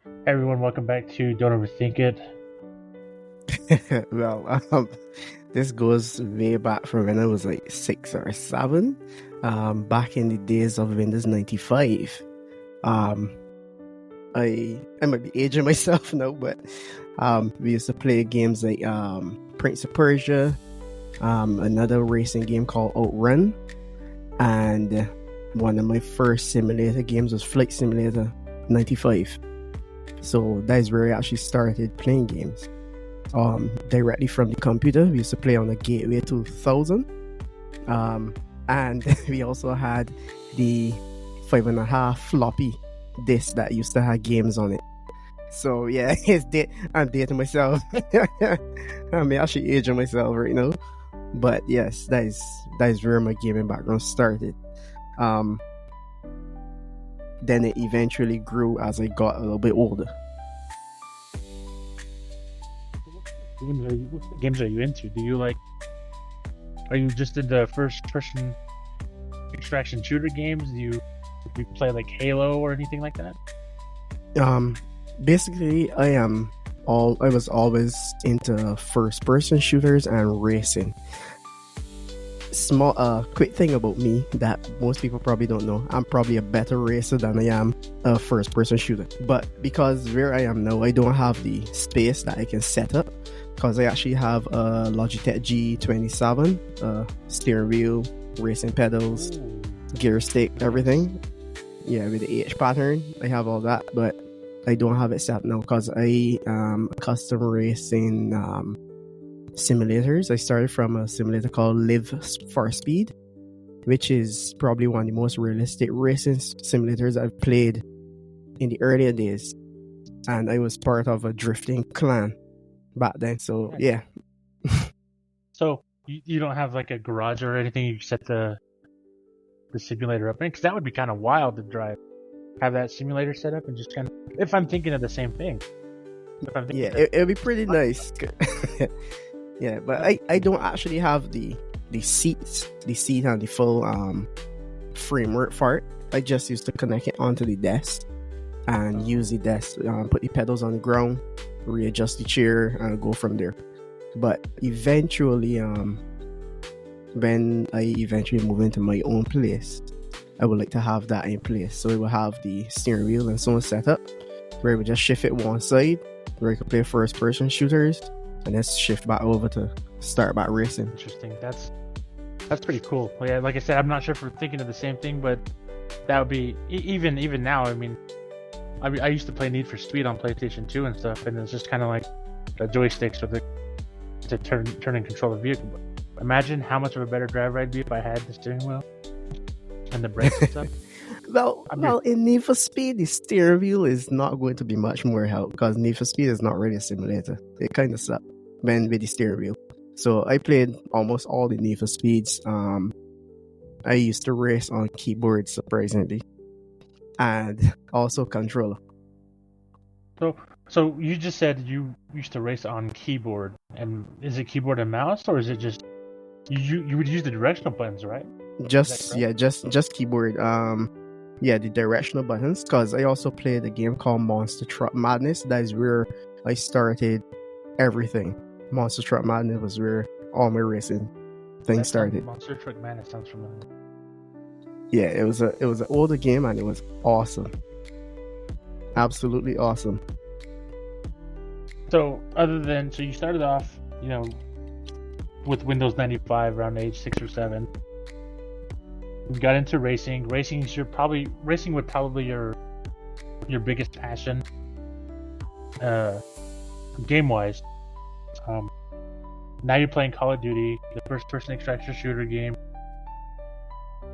Hey everyone, welcome back to Don't Overthink It. Well, this goes way back from when I was like 6 or 7. Back in the days of Windows 95. Um, I might be aging myself now, but we used to play games like Prince of Persia, another racing game called Outrun, and one of my first simulator games was Flight Simulator 95. So that is where I actually started playing games. Directly from the computer. We used to play on the Gateway 2000. And we also had the 5.5 floppy disk that used to have games on it. So yeah, I'm dating myself. I'm actually aging myself right now. But yes, that is where my gaming background started. Then it eventually grew as I got a little bit older. What games are you into? Are you just into first person extraction shooter games? Do you play like Halo or anything like that? Basically I was always into first person shooters and racing. Quick thing about me that most people probably don't know, I'm probably a better racer than I am a first person shooter. But because where I am now, I don't have the space that I can set up, because I actually have a Logitech G27, steering wheel, racing pedals, gear stick, everything. Yeah, with the H pattern, I have all that, but I don't have it set up now because I am custom racing simulators. I started from a simulator called Live for Speed, which is probably one of the most realistic racing simulators I've played in the earlier days. And I was part of a drifting clan back then, so yeah. So you don't have like a garage or anything you set the simulator up in? Because that would be kind of wild to have that simulator set up and just kind of, if I'm thinking of the same thing. Yeah, it'd be pretty nice. Yeah, but I don't actually have the seat and the full framework for it. I just used to connect it onto the desk and use the desk, put the pedals on the ground, readjust the chair, and go from there. But eventually, when I eventually move into my own place, I would like to have that in place. So it will have the steering wheel and so on set up, where we just shift it one side, where I could play first person shooters, and then shift back over to start back racing. Interesting. That's pretty cool. Yeah, like I said, I'm not sure if we're thinking of the same thing, but that would be even now. I mean, I used to play Need for Speed on PlayStation 2 and stuff, and it's just kind of like the joysticks to turn and control the vehicle. But imagine how much of a better driver I'd be if I had the steering wheel and the brakes and stuff. Well, in Need for Speed, the steering wheel is not going to be much more help, because Need for Speed is not really a simulator. It kind of sucks when with the steering wheel. So I played almost all the Need for Speeds. I used to race on keyboard, surprisingly, and also controller. So you just said you used to race on keyboard, and is it keyboard and mouse, or is it just you would use the directional buttons, right? Just keyboard. Yeah, the directional buttons, because I also played a game called Monster Truck Madness. That is where I started everything. Monster Truck Madness was where all my racing things started. Monster Truck Madness sounds familiar. Yeah, it was an older game, and it was awesome. Absolutely awesome. So you started off, with Windows 95 around age 6 or 7. You got into racing. Racing would probably your biggest passion, game wise. Now you're playing Call of Duty, the first person extraction shooter game.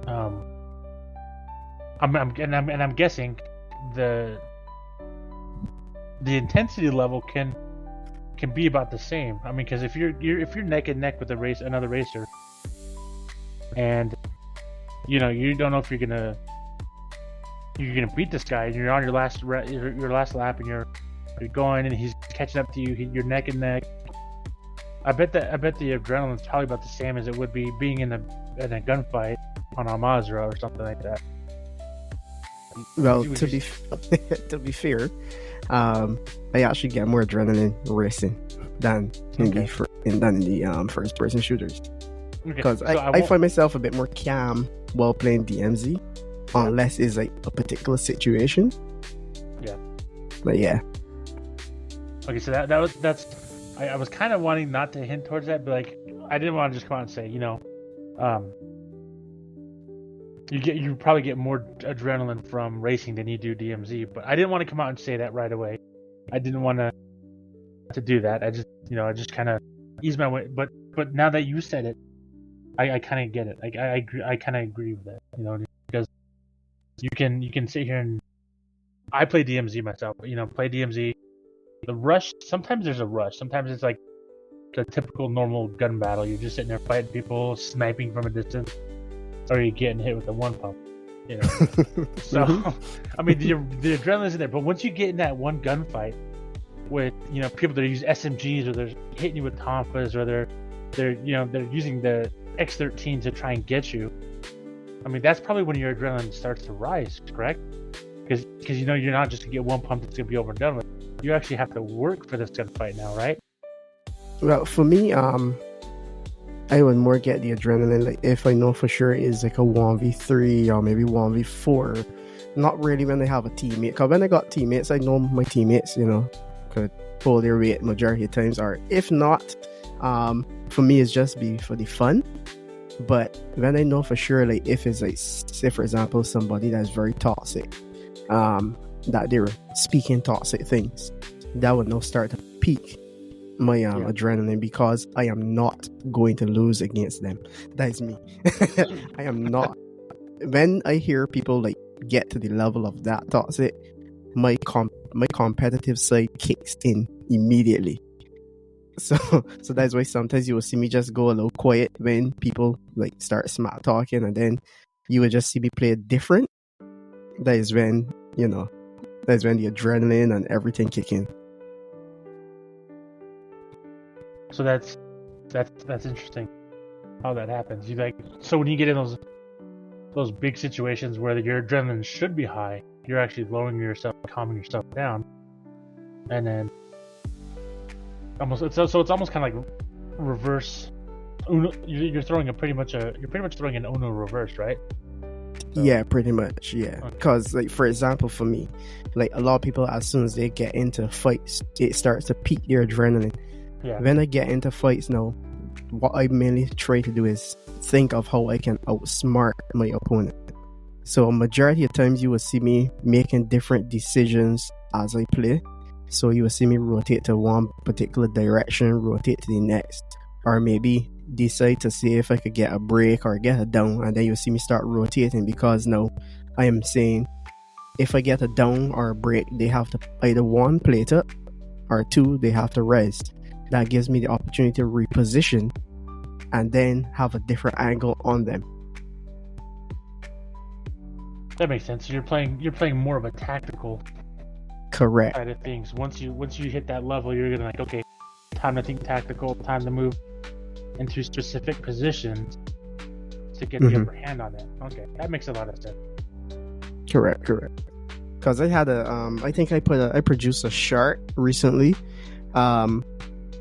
I'm guessing the intensity level can be about the same. I mean, because if you're neck and neck with another racer, and you don't know if you're gonna beat this guy, and you're on your last lap, and you're going, and he's catching up to you. You're neck and neck. I bet the adrenaline's probably about the same as it would be being in a gunfight on Al Mazrah or something like that. Well, to be to be fair, I actually get more adrenaline racing than in the first person shooters, because I find myself a bit more calm while playing DMZ, unless it's like a particular situation. Yeah. But yeah. Okay, so I was kind of wanting not to hint towards that, but like I didn't want to just come out and say, you probably get more adrenaline from racing than you do DMZ, but I didn't want to come out and say that right away. I didn't want to do that. I just kind of eased my way. But now that you said it, I kind of get it. Like I agree. I kind of agree with that. Because you can sit here and I play DMZ myself. Play DMZ. The rush. Sometimes there's a rush. Sometimes it's like the typical normal gun battle. You're just sitting there fighting people, sniping from a distance. Or you're getting hit with the one pump, So, I mean, the adrenaline's in there, but once you get in that one gunfight with, people that use SMGs, or they're hitting you with Tonfas, or they're using the X13 to try and get you. I mean, that's probably when your adrenaline starts to rise, correct? Because you're not just gonna get one pump that's gonna be over and done with. You actually have to work for this gunfight now, right? Well, for me, I would more get the adrenaline like if I know for sure it's like a 1v3 or maybe 1v4. Not really when I have a teammate, because when I got teammates, I know my teammates could pull their weight majority of times, or if not, for me it's just be for the fun. But when I know for sure, like if it's like, say for example, somebody that's very toxic, that they're speaking toxic things, that would now start to peak my adrenaline, because I am not going to lose against them. That is me. I am not. When I hear people like get to the level of that toxic, my competitive side kicks in immediately. So that's why sometimes you will see me just go a little quiet when people like start smart talking, and then you will just see me play different. That is when the adrenaline and everything kick in. So that's interesting how that happens. So when you get in those big situations where your adrenaline should be high, you're actually lowering yourself, calming yourself down, and then it's almost kind of like reverse Uno. You're throwing pretty much throwing an Uno reverse, right? So, yeah, pretty much. Yeah, because like for example, for me, like a lot of people, as soon as they get into fights, it starts to peak their adrenaline. Yeah. When I get into fights now, what I mainly try to do is think of how I can outsmart my opponent. So majority of times you will see me making different decisions as I play. So you will see me rotate to one particular direction, rotate to the next, or maybe decide to see if I could get a break or get a down, and then you'll see me start rotating, because now I am saying if I get a down or a break, they have to either one, plate up, or two, they have to rest. That gives me the opportunity to reposition and then have a different angle on them. That makes sense. So you're playing more of a tactical correct side of things. Once you hit that level, you're gonna like, okay, time to think tactical, time to move into specific positions to get the upper hand on it. Okay, that makes a lot of sense. Correct. Because I had I think I produced a chart recently,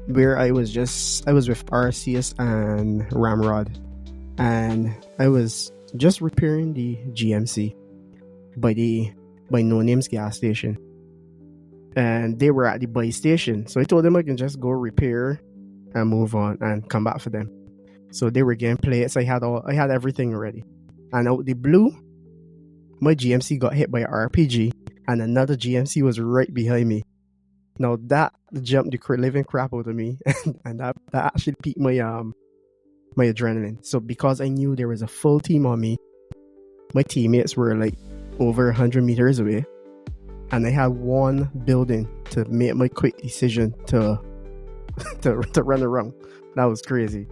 where I was with RCS and Ramrod, and I was just repairing the GMC by No Name's gas station, and they were at the buy station. So I told them I can just go repair and move on and come back for them. So they were getting plates. I had everything ready, and out the blue, my GMC got hit by an RPG, and another GMC was right behind me. Now that jumped the living crap out of me, and that actually peaked my my adrenaline. So because I knew there was a full team on me, my teammates were like over 100 meters away, and I had one building to make my quick decision to run around. That was crazy.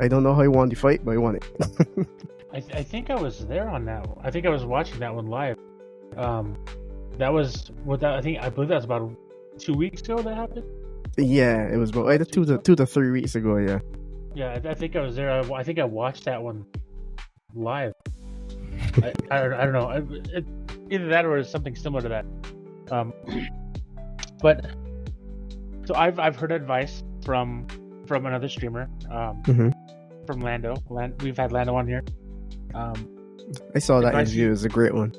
I don't know how I won the fight, but I won it. I think I was there on that one. I think I was watching that one live. That was I believe that was about 2 weeks ago that happened. Yeah, it was about either 2 to 3 weeks ago. Yeah. Yeah, I think I was there. I think I watched that one live. I don't know. either that or something similar to that. But so I've heard advice from another streamer, from Lando. We've had Lando on here. I saw that interview. It was a great one.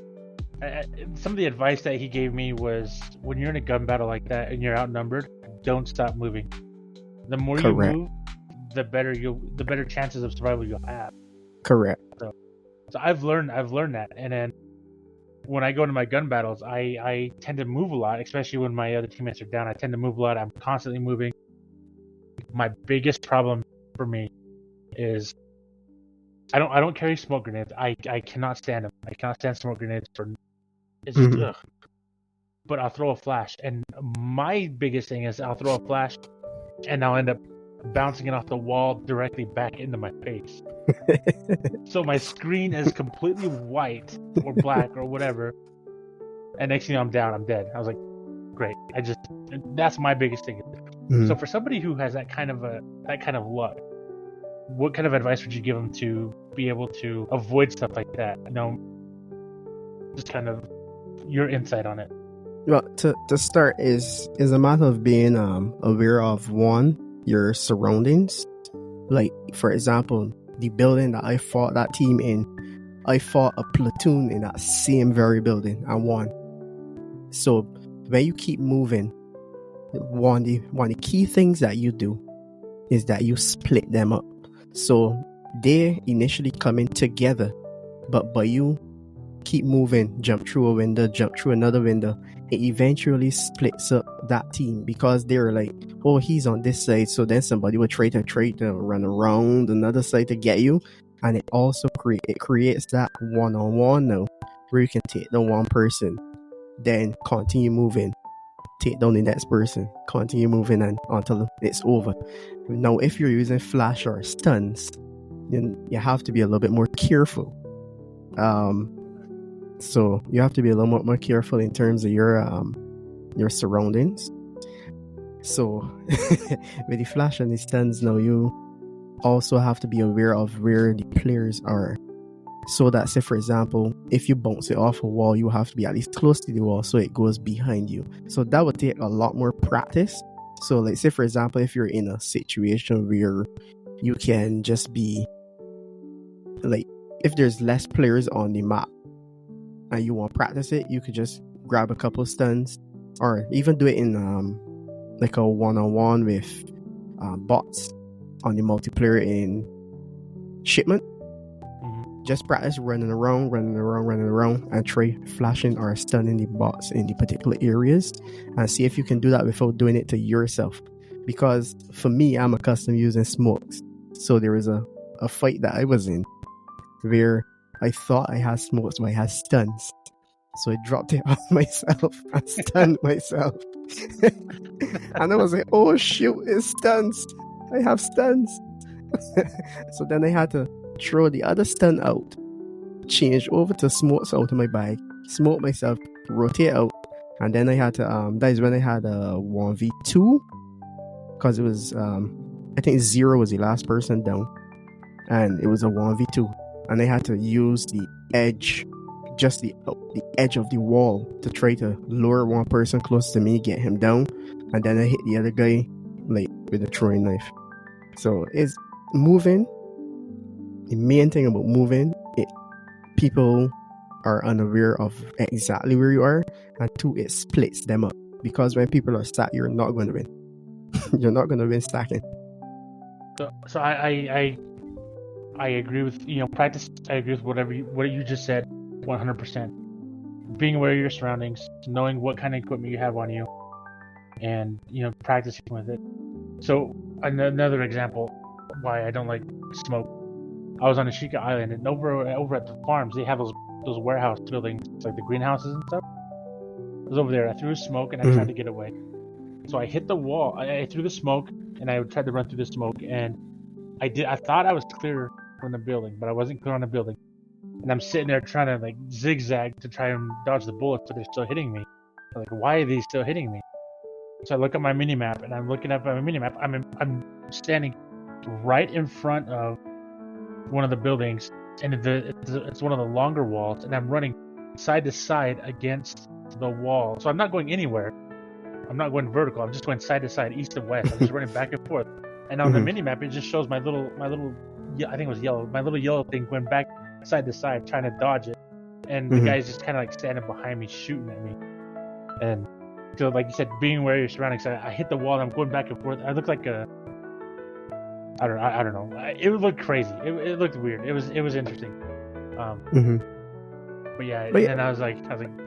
Some of the advice that he gave me was, when you're in a gun battle like that and you're outnumbered, don't stop moving. The more Correct. you move, the better chances of survival you'll have. Correct. So I've learned that, and then when I go into my gun battles, I tend to move a lot, especially when my other teammates are down. I tend to move a lot. I'm constantly moving. My biggest problem for me is I don't carry smoke grenades. I cannot stand them. I cannot stand smoke grenades for. It's just ugh. But I'll throw a flash, and my biggest thing is I'll throw a flash, and I'll end up bouncing it off the wall directly back into my face. So my screen is completely white or black or whatever, and next thing you know, I'm down, I'm dead. I was like, great. That's my biggest thing. So for somebody who has that kind of luck, what kind of advice would you give them to be able to avoid stuff like that? Just kind of your insight on it. Well, to start is a matter of being aware of, one, your surroundings. Like, for example, the building that I fought that team in, I fought a platoon in that same very building and won. So when you keep moving, one of the key things that you do is that you split them up. So they initially come in together, but by you keep moving, jump through a window, jump through another window, it eventually splits up that team, because they're like, oh, he's on this side, so then somebody will try to run around another side to get you, and it also creates that one-on-one now, where you can take the one person, then continue moving, take down the next person, continue moving until it's over. Now, if you're using flash or stuns, then you have to be a little bit more careful. So you have to be a little more careful in terms of your surroundings. So with the flash and the stuns, now you also have to be aware of where the players are. So that, say for example, if you bounce it off a wall, you have to be at least close to the wall so it goes behind you. So that would take a lot more practice. So like, say for example, if you're in a situation where you can just be like, if there's less players on the map and you want to practice it, you could just grab a couple stuns, or even do it in like a one-on-one with bots on the multiplayer in shipment. Just practice running around, and try flashing or stunning the bots in the particular areas, and see if you can do that without doing it to yourself. Because for me, I'm accustomed using smokes. So there was a fight that I was in where I thought I had smokes, but I had stuns. So I dropped it on myself and stunned myself. And I was like, oh shoot, it's stuns. I have stuns. So then I had to throw the other stun out, change over to smokes out of my bag, smoke myself, rotate out, and then I had to that is when I had a 1v2, because it was I think Zero was the last person down, and it was a 1v2, and I had to use the edge, just the edge of the wall, to try to lure one person close to me, get him down, and then I hit the other guy like with a throwing knife. So it's moving. The main thing about moving, people are unaware of exactly where you are, and two, it splits them up, because when people are stacked, you're not going to win. You're not going to win stacking. So I agree with practice. I agree with what you just said, 100%. Being aware of your surroundings, knowing what kind of equipment you have on you, and practicing with it. So another example why I don't like smoke. I was on Ashika Island, and over at the farms, they have those warehouse buildings, like the greenhouses and stuff. I was over there. I threw a smoke, and I tried to get away. So I hit the wall. I threw the smoke, and I tried to run through the smoke, and I thought I was clear from the building, but I wasn't clear on the building. And I'm sitting there trying to like zigzag to try and dodge the bullets, but they're still hitting me. I'm like, why are they still hitting me? So I look at my mini map, and I'm looking up at my mini map. I'm standing right in front of one of the buildings, and it's one of the longer walls, and I'm running side to side against the wall. So I'm not going anywhere. I'm not going vertical. I'm just going side to side, east and west. I'm just running back and forth. And on the mini map, it just shows my little, I think it was yellow, my little yellow thing going back side to side, trying to dodge it. And the guy's just kind of like standing behind me, shooting at me. And so, like you said, being aware of your surroundings, I hit the wall and I'm going back and forth. I look like a, I don't know. It looked crazy. It looked weird. It was interesting. But yeah, and I was like,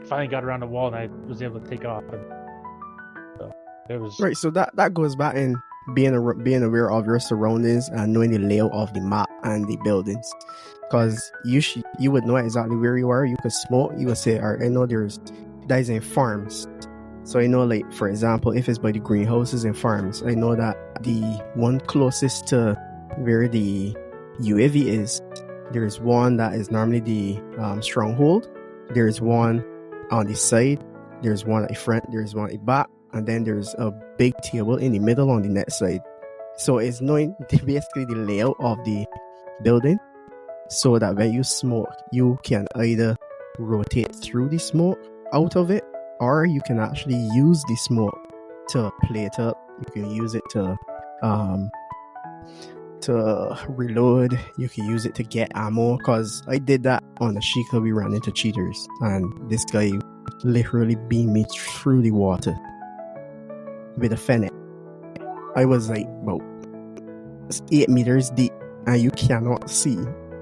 finally got around the wall and I was able to take off. And so it was right. So that goes back in being aware of your surroundings and knowing the layout of the map and the buildings, because you would know exactly where you are. You could smoke. You would say, "Alright, I know that is in farms." So I know, like, for example, if it's by the greenhouses and farms, I know that the one closest to where the UAV is, there's one that is normally the stronghold. There's one on the side. There's one at the front. There's one at the back. And then there's a big table in the middle on the next side. So it's knowing basically the layout of the building, so that when you smoke, you can either rotate through the smoke out of it, or you can actually use the smoke to plate up. You can use it to reload. You can use it to get ammo. Because I did that on the Sheikah. We ran into cheaters, and this guy literally beamed me through the water with a fennec. I was like about 8 meters deep, and you cannot see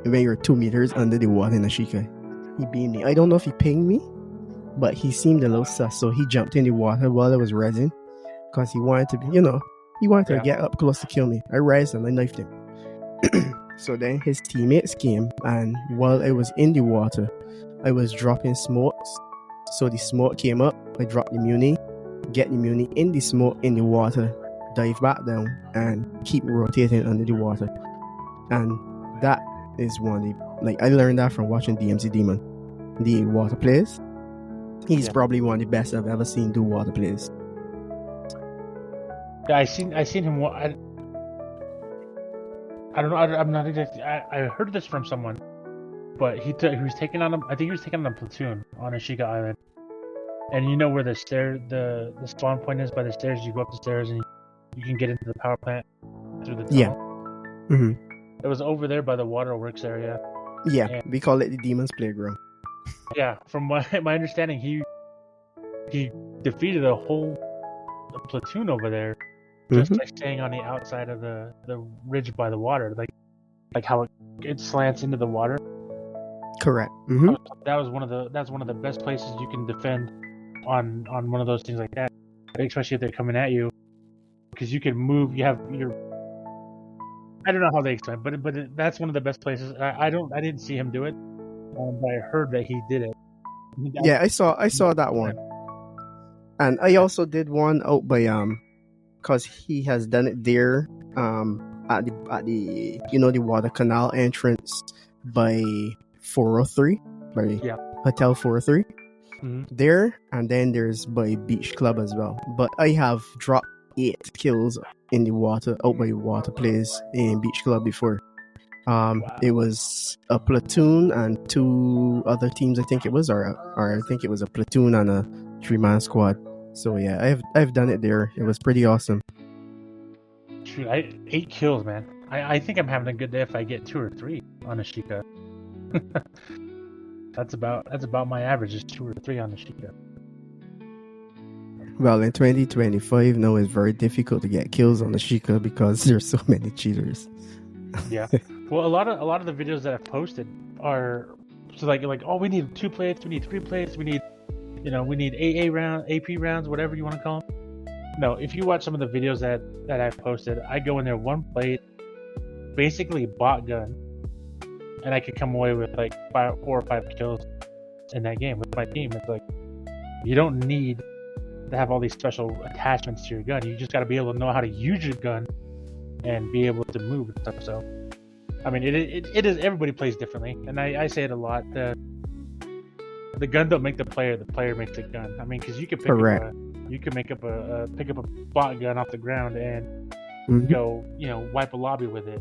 when you're 2 meters under the water in the Sheikah. He beamed me. I don't know if he pinged me, but he seemed a little sus, so he jumped in the water while I was resin, because he wanted to be, he wanted to get up close to kill me. I raised and I knifed him. So then his teammates came, and while I was in the water, I was dropping smokes. So the smoke came up, I dropped the muni, get the muni in the smoke in the water, dive back down, and keep rotating under the water. And that is one of the, I learned that from watching DMZ Demon, the water plays. He's probably one of the best I've ever seen do water plays. Yeah, I seen him. I don't know. I'm not exactly. I heard this from someone, but he was taking on I think he was taking on a platoon on Ashika Island, and you know where the spawn point is by the stairs. You go up the stairs and you can get into the power plant through the tunnel. Yeah. It was over there by the waterworks area. Yeah, and we call it the Demon's Playground. Yeah, from my understanding, he defeated a whole platoon over there just by staying on the outside of the ridge by the water, like how it slants into the water. Correct. That's one of the best places you can defend on one of those things like that, especially if they're coming at you, because you can move. You have I don't know how they explain, but that's one of the best places. I didn't see him do it. But I heard that he did it. Yeah, I saw that one, and I also did one out by because he has done it there at the the water canal entrance by 403 by Hotel 403 there, and then there's by Beach Club as well. But I have dropped 8 kills in the water out by water place in Beach Club before. Wow. It was a platoon and 2 other teams, I think it was, or I think it was a platoon and a 3-man squad. So yeah, I've done it there. It was pretty awesome. Shoot, 8 kills, man. I think I'm having a good day if I get 2 or 3 on Ashika. That's about my average, is 2 or 3 on Ashika. Well, in 2025 now, it's very difficult to get kills on Ashika because there's so many cheaters. Yeah. Well, a lot of the videos that I've posted are so like oh, we need 2 plates, we need 3 plates, we need AA rounds, AP rounds, whatever you want to call them. No, if you watch some of the videos that I've posted, I go in there 1 plate, basically bot gun, and I could come away with like 4 or 5 kills in that game with my team. It's like, you don't need to have all these special attachments to your gun. You just got to be able to know how to use your gun and be able to move and stuff. So, I mean, it is, everybody plays differently, and I say it a lot. The gun don't make the player makes the gun. I mean, because you can pick up a bot gun off the ground and go, wipe a lobby with it.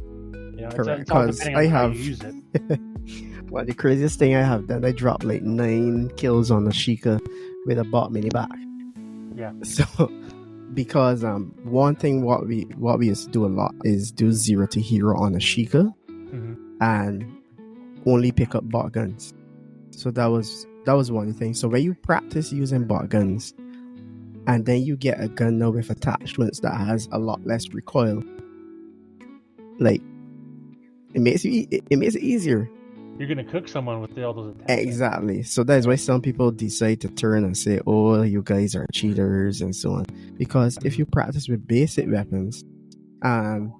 It's all depending on how you use it. Well, the craziest thing I have done, I dropped like 9 kills on a Sheikah with a bot mini back. Yeah. So, because one thing what we used to do a lot is do 0 to hero on a Sheikah, and only pick up bot guns. So that was one thing. So when you practice using bot guns, and then you get a gun now with attachments that has a lot less recoil, like it makes it easier. You're gonna cook someone with all those attacks. Exactly. So that's why some people decide to turn and say, "Oh, you guys are cheaters," and so on. Because if you practice with basic weapons and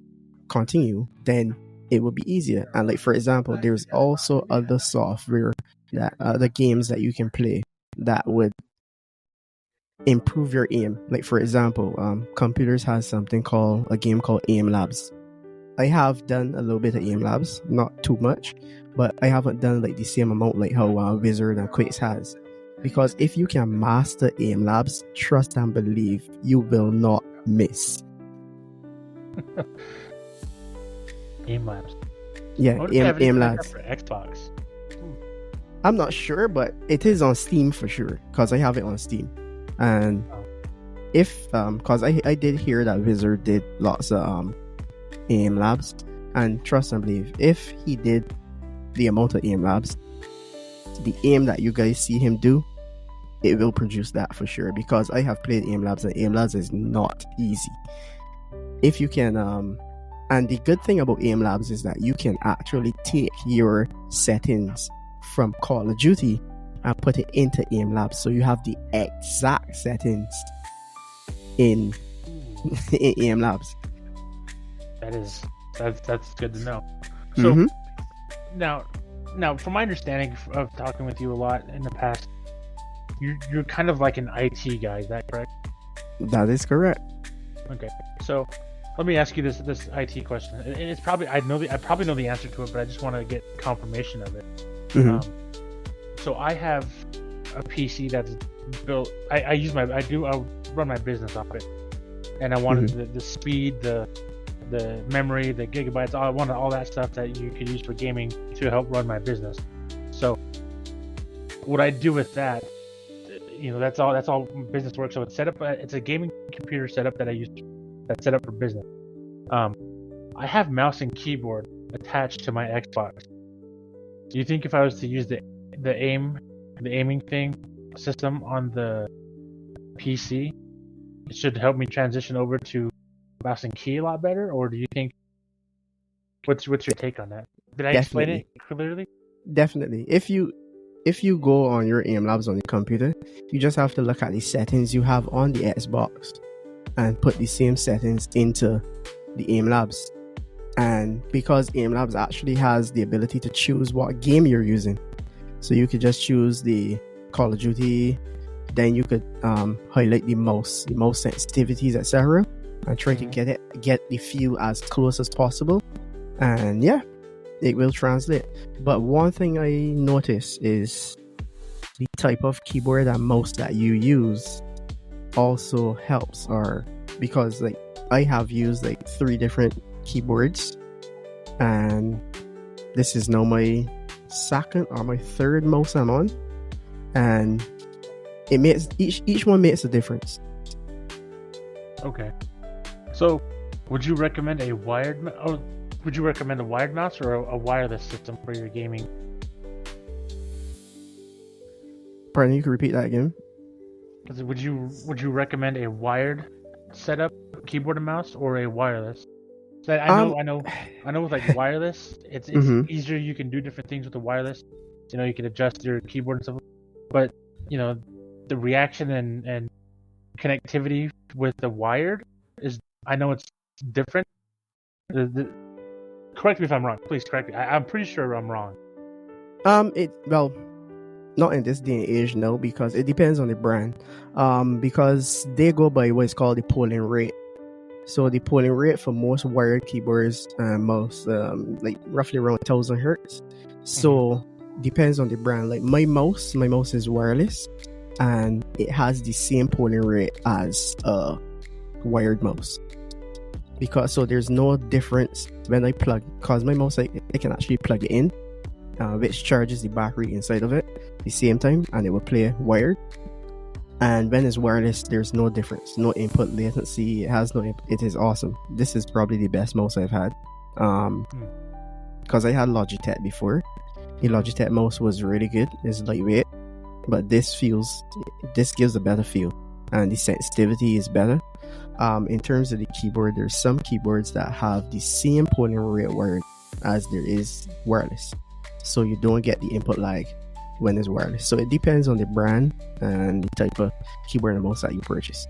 continue, then it will be easier. And like, for example, there's also other software that other games that you can play that would improve your aim. Like, for example, computers has something called a game called Aim Labs. I have done a little bit of Aim Labs, not too much, but I haven't done like the same amount like how Wizard and Quakes has. Because if you can master Aim Labs, trust and believe, you will not miss. Aim Labs. Yeah, Aim Labs. For Xbox. I'm not sure, but it is on Steam for sure, because I have it on Steam. And if, because I did hear that Wizard did lots of Aim Labs, and trust and believe, if he did the amount of Aim Labs, the aim that you guys see him do, it will produce that for sure, because I have played Aim Labs, and Aim Labs is not easy. If you can, and the good thing about Aim Labs is that you can actually take your settings from Call of Duty and put it into Aim Labs, so you have the exact settings in Aim Labs. That's good to know. So now from my understanding of talking with you a lot in the past, you're kind of like an IT guy, is that correct? That is correct. Okay, so let me ask you this IT question. And it's probably I probably know the answer to it, but I just want to get confirmation of it. So I have a PC that's built. I run my business off it, and I wanted the speed, the memory, the gigabytes. I wanted all that stuff that you could use for gaming to help run my business. So what I do with that, that's all business work. So it's set up. It's a gaming computer setup that I use. That's set up for business. I have mouse and keyboard attached to my Xbox. Do you think if I was to use the aiming thing system on the PC, it should help me transition over to mouse and key a lot better? Or do you think, what's your take on that? Did I explain it clearly? Definitely. If you go on your Aim Labs on the computer, you just have to look at the settings you have on the Xbox and put the same settings into the Aim Labs. And because Aim Labs actually has the ability to choose what game you're using, so you could just choose the Call of Duty, then you could highlight the mouse sensitivities, etc., and try to get the feel as close as possible. And yeah, it will translate. But one thing I notice is the type of keyboard and mouse that you use also helps, or because like I have used like 3 different keyboards, and this is now my 2nd or my 3rd mouse I'm on, and it makes each one makes a difference. Okay, so would you recommend a wired mouse or a wireless system for your gaming? Pardon, you can repeat that again? Would you recommend a wired setup, keyboard and mouse, or a wireless? So I know with like wireless, it's easier. You can do different things with the wireless. You can adjust your keyboard and stuff. But the reaction and connectivity with the wired is, I know it's different. Correct me if I'm wrong. Please correct me. I'm pretty sure I'm wrong. Not in this day and age, no, because it depends on the brand. Because they go by what's called the polling rate. So the polling rate for most wired keyboards and mouse, like roughly around 1000 hertz. So depends on the brand. Like my mouse is wireless, and it has the same polling rate as a wired mouse. Because so there's no difference when I plug, because my mouse I can actually plug it in which charges the battery inside of it at the same time, and it will play wired. And when it's wireless, there's no difference, no input latency. It has no. It is awesome. This is probably the best mouse I've had. Because I had Logitech before. The Logitech mouse was really good. It's lightweight, but this gives a better feel, and the sensitivity is better. In terms of the keyboard, there's some keyboards that have the same polling rate wired as there is wireless, so you don't get the input lag when it's wireless. So it depends on the brand and the type of keyboard and mouse that you purchase.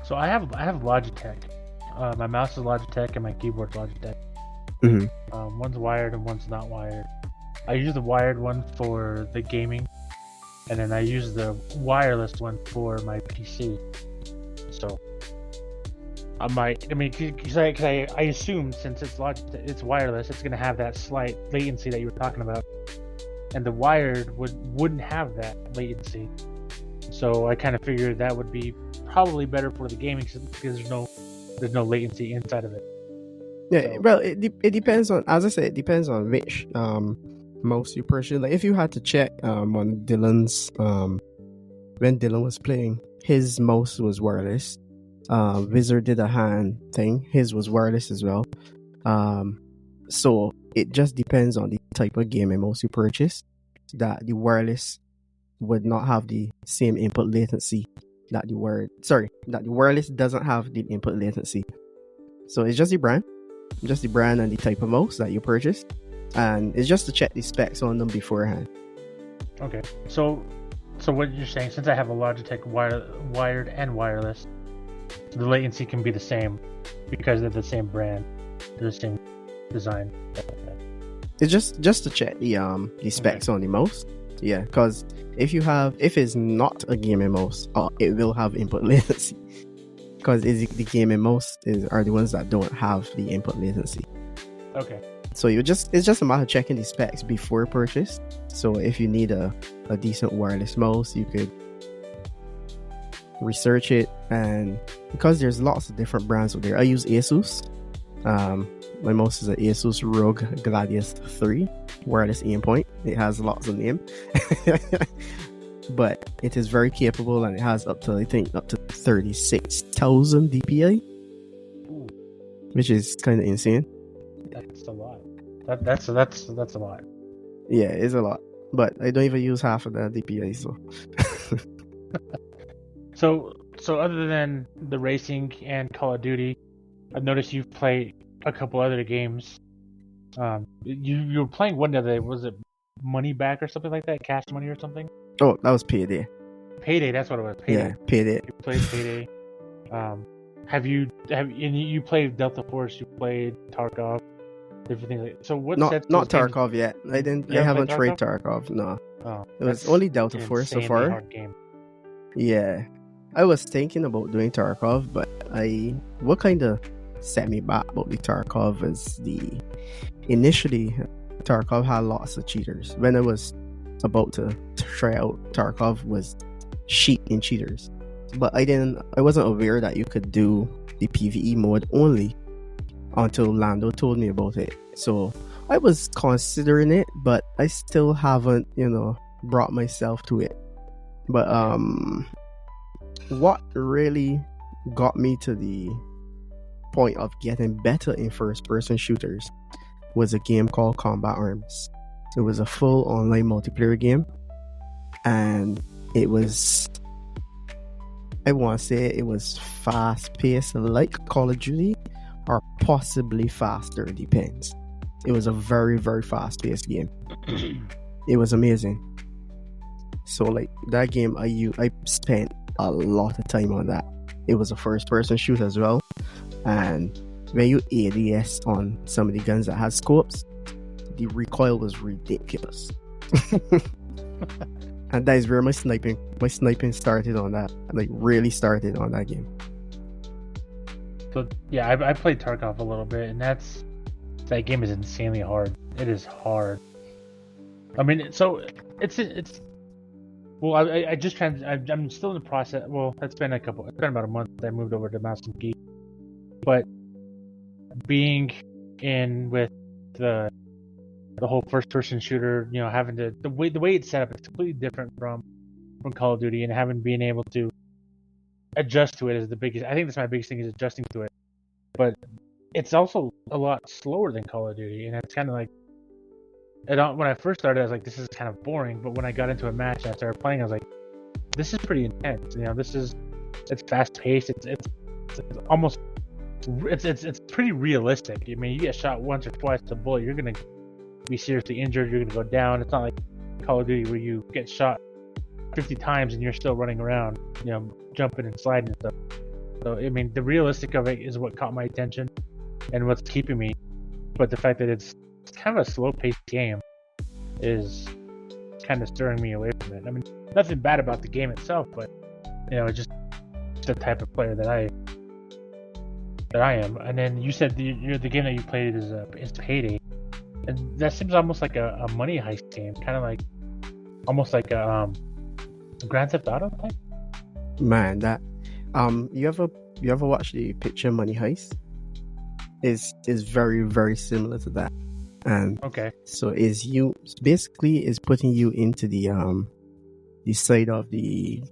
So I have Logitech. My mouse is Logitech and my keyboard's Logitech. One's wired and one's not wired. I use the wired one for the gaming, and then I use the wireless one for my PC. So because I assume since it's wireless, it's gonna have that slight latency that you were talking about, and the wired wouldn't have that latency. So I kind of figured that would be probably better for the gaming because there's no latency inside of it. Yeah, so. Well, it depends on, as I said, it depends on which mouse you purchase. Like if you had to check on Dylan's when Dylan was playing, his mouse was wireless. Wizard did a hand thing, his was wireless as well. So it just depends on the type of gaming mouse you purchase, that the wireless would not have the same input latency that the wireless doesn't have the input latency. So it's just the brand and the type of mouse that you purchase, and it's just to check the specs on them beforehand. Okay, so what you're saying, since I have a Logitech wired and wireless, the latency can be the same because they're the same brand, they're the same design. It's just to check the specs on the mouse. Yeah, because if it's not a gaming mouse, it will have input latency. Because the gaming mouse are the ones that don't have the input latency. Okay. So it's just a matter of checking the specs before purchase. So if you need a decent wireless mouse, you could research it, and because there's lots of different brands out there. I use Asus. My mouse is an Asus ROG Gladius 3 wireless aimpoint. It has lots of name. But it is very capable, and it has up to 36,000 DPI. Ooh. Which is kind of insane. That's a lot. That's a lot. Yeah, it's a lot. But I don't even use half of that DPI, so. So other than the racing and Call of Duty, I've noticed you've played a couple other games. You were playing one the other day. Was it Money Back or something like that? Cash Money or something? Oh, that was Payday. Payday, that's what it was. Payday. Yeah, Payday. You played Payday. Have you played Delta Force? You played Tarkov? Different things like that. So what? Not Tarkov yet. I haven't tried Tarkov. No. Oh, it was only Delta Force so far. Hard game. Yeah, I was thinking about doing Tarkov, but what kind of set me back about the Tarkov is initially Tarkov had lots of cheaters. When I was about to try out Tarkov, was cheating cheaters, but I wasn't aware that you could do the PvE mode only until Lando told me about it. So I was considering it, but I still haven't brought myself to it. But what really got me to the point of getting better in first-person shooters was a game called Combat Arms. It was a full online multiplayer game, and it was, I want to say it was fast-paced like Call of Duty, or possibly faster, depends. It was a very, very fast-paced game. It was amazing. So like that game, I spent a lot of time on that. It was a first-person shooter as well, and when you ADS on some of the guns that had scopes, the recoil was ridiculous. And that is where my sniping started on that. Like really started on that game. So yeah, I played Tarkov a little bit, and that game is insanely hard. It is hard. I mean, so it's well, I just I'm still in the process. Well, it's been about a month that I moved over to Mouse and Geek, but being in with the the whole first-person shooter, having to the way it's set up is completely different from Call of Duty, and having been able to adjust to it is the biggest. I think that's my biggest thing is adjusting to it. But it's also a lot slower than Call of Duty, and it's kind of like when I first started, I was like, this is kind of boring. But when I got into a match and I started playing, I was like, this is pretty intense. It's fast paced. It's almost it's pretty realistic. I mean, you get shot once or twice with a bullet, you're gonna be seriously injured. You're gonna go down. It's not like Call of Duty where you get shot 50 times and you're still running around, jumping and sliding and stuff. So I mean, the realistic of it is what caught my attention and what's keeping me. But the fact that it's kind of a slow-paced game is kind of stirring me away from it. I mean, nothing bad about the game itself, but it's just the type of player that I am. And then you said the game that you played is Payday, and that seems almost like a money heist game, kind of like almost like a Grand Theft Auto type. Man, that you ever watch the picture Money Heist? Is very, very similar to that. And okay, so is putting you into the side of the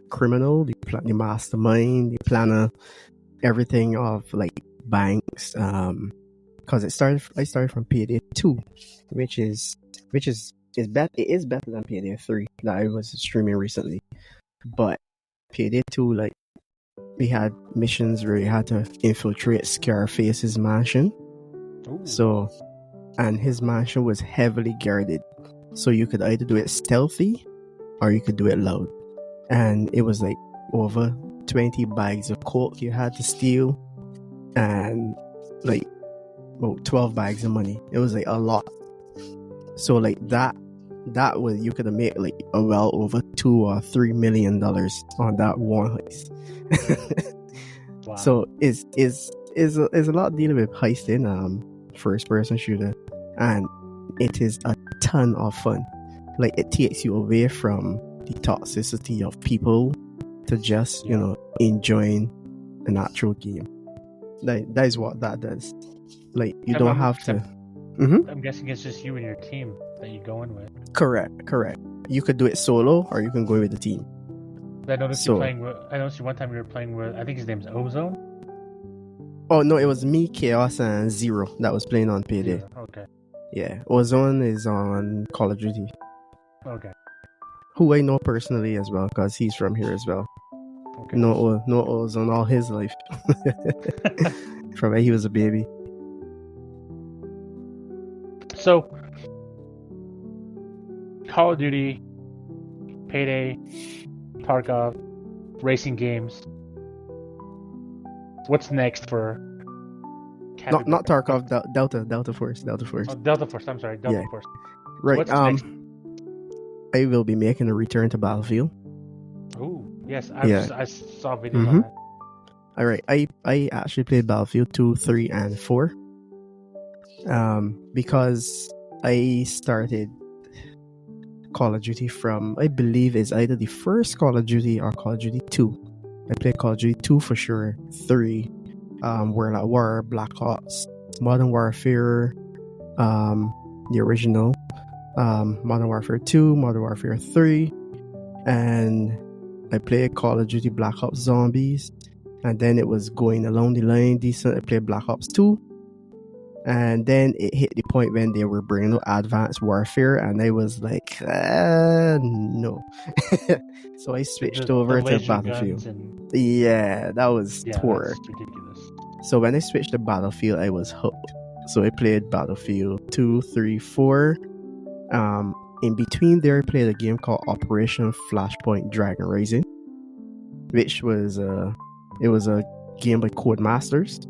criminal, the mastermind, the planner, everything of like banks. Because I started from Payday 2, which is better. It is better than Payday 3 that I was streaming recently. But Payday 2, like, we had missions where you had to infiltrate Scarface's mansion. Ooh. So, and his mansion was heavily guarded. So you could either do it stealthy or you could do it loud. And it was like over 20 bags of coke you had to steal, and like about 12 bags of money. It was like a lot. So like that was, you could have made like well over $2 or $3 million on that one heist. Wow. So is a lot dealing with heisting, first person shooter, and it is a ton of fun. Like, it takes you away from the toxicity of people to just enjoying an actual game. Like, that is what that does. Like, you don't have to. I'm guessing it's just you and your team that you go in with. Correct. You could do it solo, or you can go with the team. I noticed you one time you were playing with, I think his name's Ozone. Oh no, it was me, Chaos, and Zero that was playing on Payday. Zero. Okay. Yeah, Ozone is on Call of Duty. Okay. Who I know personally as well, because he's from here as well. Okay. No Ozone all his life. From when he was a baby. So, Call of Duty, Payday, Tarkov, racing games. What's next for Capy? Not Tarkov, Delta Force. Oh, Delta Force. I'm sorry, Delta Force. Right. What's next? I will be making a return to Battlefield. Oh, yes. I saw videos on that. All right. I actually played Battlefield 2, 3, and 4. Because I started Call of Duty from, I believe, is either the first Call of Duty or Call of Duty 2. I played Call of Duty 2 for sure, 3, World at War, Black Ops, Modern Warfare, the original, Modern Warfare 2, Modern Warfare 3, and I played Call of Duty Black Ops Zombies, and then it was going along the line decent. I played Black Ops 2, and then it hit the point when they were bringing out Advanced Warfare, and I was like, no. So I switched over to Battlefield. Yeah, that was torture. That's ridiculous. So when I switched to Battlefield, I was hooked. So I played Battlefield 2, 3, 4. In between there, I played a game called Operation Flashpoint Dragon Rising, which was a game by Codemasters,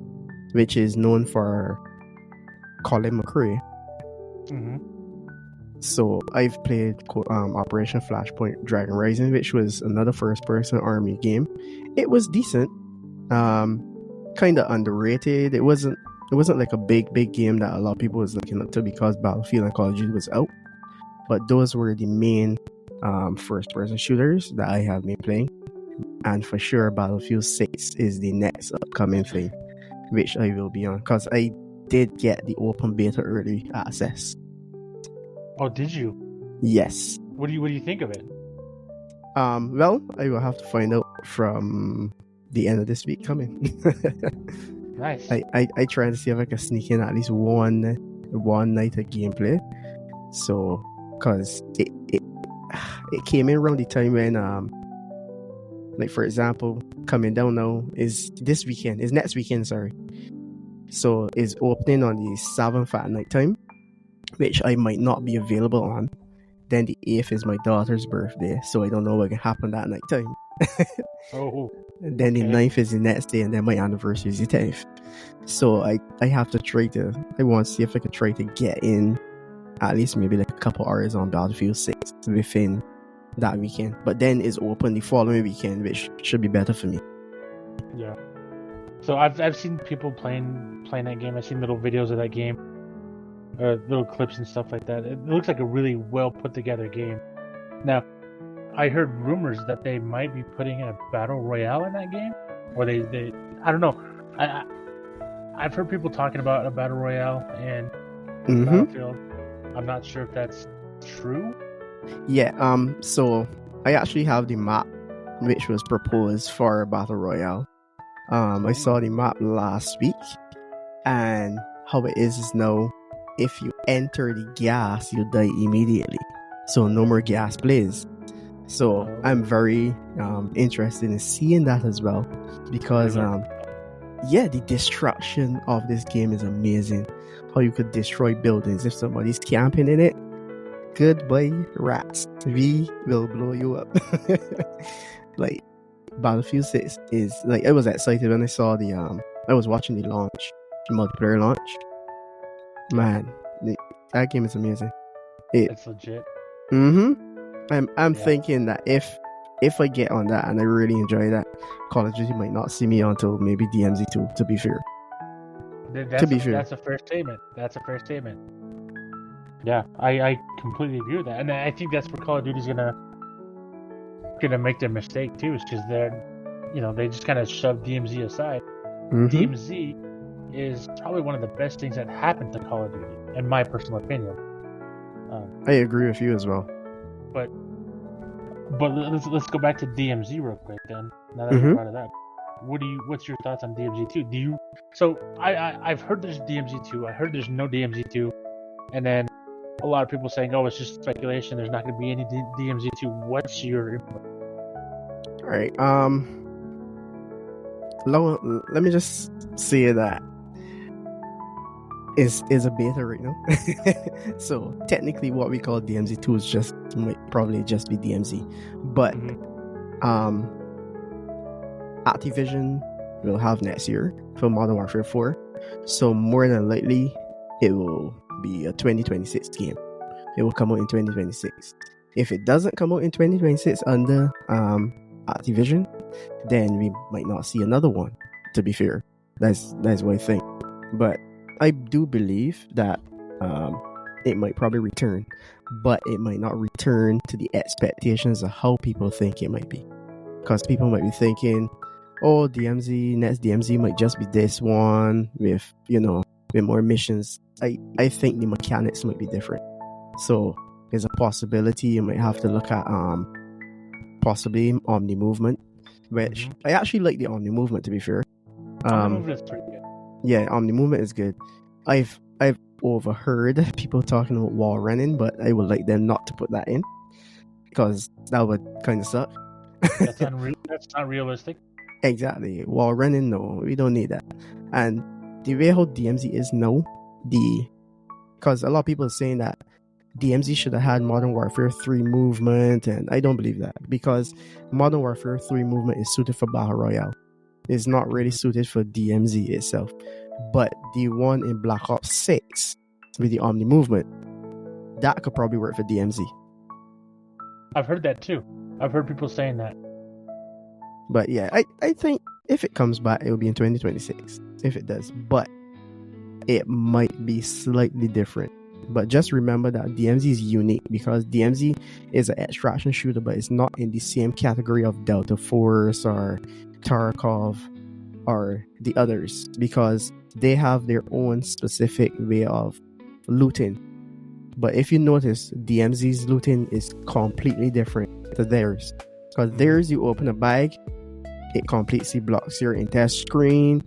which is known for Colin McRae. Mm-hmm. So I've played Operation Flashpoint Dragon Rising, which was another first-person army game. It was decent, kind of underrated. It wasn't like a big game that a lot of people was looking up to because Battlefield and Call of Duty was out. But those were the main first-person shooters that I have been playing, and for sure Battlefield 6 is the next upcoming thing, which I will be on, because I did get the open beta early access. Oh, did you? Yes. What do you think of it? Well, I will have to find out from the end of this week coming. Nice. I try to see if I can sneak in at least one night of gameplay. So, cause it came in around the time when like for example, coming down now is next weekend, sorry. So it's opening on the 7th at night time, which I might not be available on. Then the 8th is my daughter's birthday, so I don't know what can happen that night time. Oh. And then the 9th is the next day, and then my anniversary is the 10th. So I have to I want to see if I can try to get in at least maybe like a couple hours on Battlefield 6 within that weekend. But then it's open the following weekend, which should be better for me. Yeah. So I've seen people playing that game. I've seen little videos of that game, little clips and stuff like that. It looks like a really well put together game. Now, I heard rumors that they might be putting a battle royale in that game, or they I don't know. I've heard people talking about a battle royale in Battlefield. I'm not sure if that's true. Yeah. So I actually have the map which was proposed for a battle royale. I saw the map last week, and how it is now, if you enter the gas, you die immediately. So no more gas plays. So I'm very interested in seeing that as well, because the destruction of this game is amazing. How you could destroy buildings if somebody's camping in it. Goodbye, rats. We will blow you up. Like Battlefield 6 is like, I was excited when I saw I was watching the multiplayer launch. Man, that game is amazing. It's legit. I'm thinking that if I get on that and I really enjoy that, Call of Duty might not see me until maybe DMZ 2, to be fair. That's a fair statement. Yeah, I completely agree with that. And I think that's where Call of Duty's gonna make their mistake too, is because they just kind of shove DMZ aside. DMZ is probably one of the best things that happened to Call of Duty, in my personal opinion. I agree with you as well. But let's go back to DMZ real quick then. Now that you brought it up, what's your thoughts on DMZ 2? So I've heard there's DMZ 2. I heard there's no DMZ 2, and then a lot of people saying, "Oh, it's just speculation. There's not going to be any DMZ 2." What's your input? All right. Let me just say that is a beta right now. So technically what we call DMZ 2 might probably just be DMZ. But Activision will have next year for Modern Warfare 4. So more than likely it will be a 2026 game. It will come out in 2026. If it doesn't come out in 2026 under Activision, then we might not see another one, to be fair. That's what I think. But I do believe that it might probably return, but it might not return to the expectations of how people think it might be. Because people might be thinking, oh, next DMZ might just be this one with more missions. I think the mechanics might be different. So there's a possibility you might have to look at possibly Omni Movement, which I actually like the Omni Movement, to be fair. Omni Movement is pretty good. Yeah, Omni Movement is good. I've overheard people talking about wall running, but I would like them not to put that in, because that would kind of suck. That's not realistic. Exactly. Wall running, no, we don't need that. And the way how DMZ is now, because a lot of people are saying that DMZ should have had Modern Warfare 3 movement, and I don't believe that, because Modern Warfare 3 movement is suited for Battle Royale. It's not really suited for DMZ itself. But the one in Black Ops 6 with the Omni movement, that could probably work for DMZ. I've heard that too. I've heard people saying that. But yeah, I think if it comes back, it will be in 2026. If it does. But it might be slightly different. But just remember that DMZ is unique, because DMZ is an extraction shooter, but it's not in the same category of Delta Force or Tarkov. are the others because they have their own specific way of looting. But if you notice, DMZ's looting is completely different to theirs. Because theirs, you open a bag, it completely blocks your entire screen.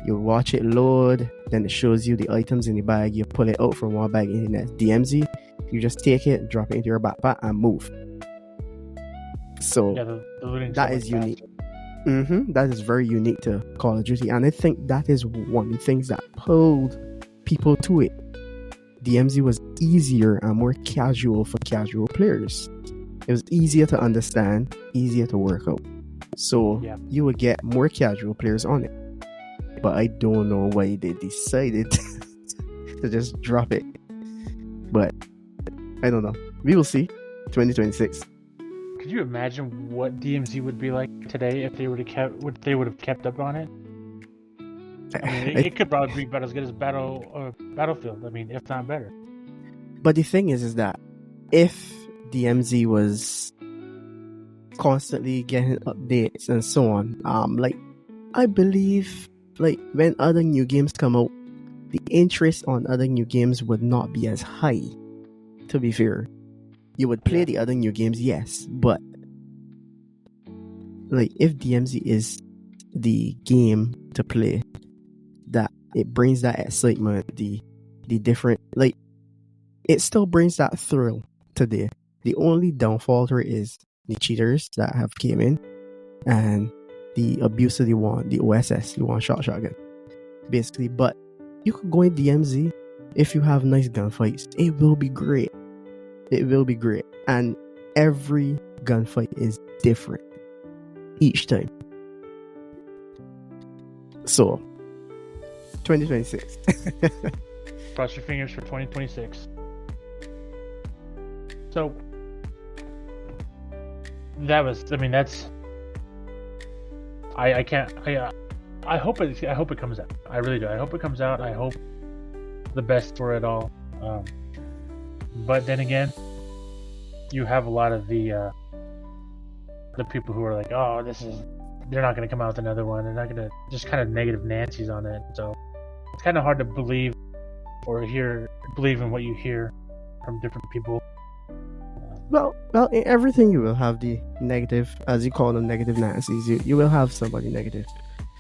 You watch it load, then it shows you the items in the bag. You pull it out from one bag in the next. DMZ, you just take it, drop it into your backpack, and move. So that is unique. That is very unique to Call of Duty, and I think that is one of the things that pulled people to it. DMZ was easier and more casual for casual players. It was easier to understand, easier to work out. So you would get more casual players on it. But I don't know why they decided to just drop it. But I don't know. We will see. 2026. Could you imagine what DMZ would be like today if they would have kept up on it? I mean, it could probably be about as good as Battlefield. I mean, if not better. But the thing is that if DMZ was constantly getting updates and so on, I believe, when other new games come out, the interest on other new games would not be as high. To be fair, you would play the other new games, yes, but if DMZ is the game to play, that it brings that excitement, the different, it still brings that thrill today. The only downfall to it is the cheaters that have came in and the abuse of the OSS, the one shot shotgun, basically. But you could go in DMZ if you have nice gunfights. It will be great. It will be great. And every gunfight is different each time. So 2026. Cross your fingers for 2026. So that's. I can't. I hope it comes out. I really do. I hope it comes out. I hope the best for it all. But then again, you have a lot of the people who are like, oh, they're not going to come out with another one. They're not going to, just kind of negative Nancy's on it. So it's kind of hard to believe or believe in what you hear from different people. Well, in everything you will have the negative, as you call them, negative Nancy's. You will have somebody negative.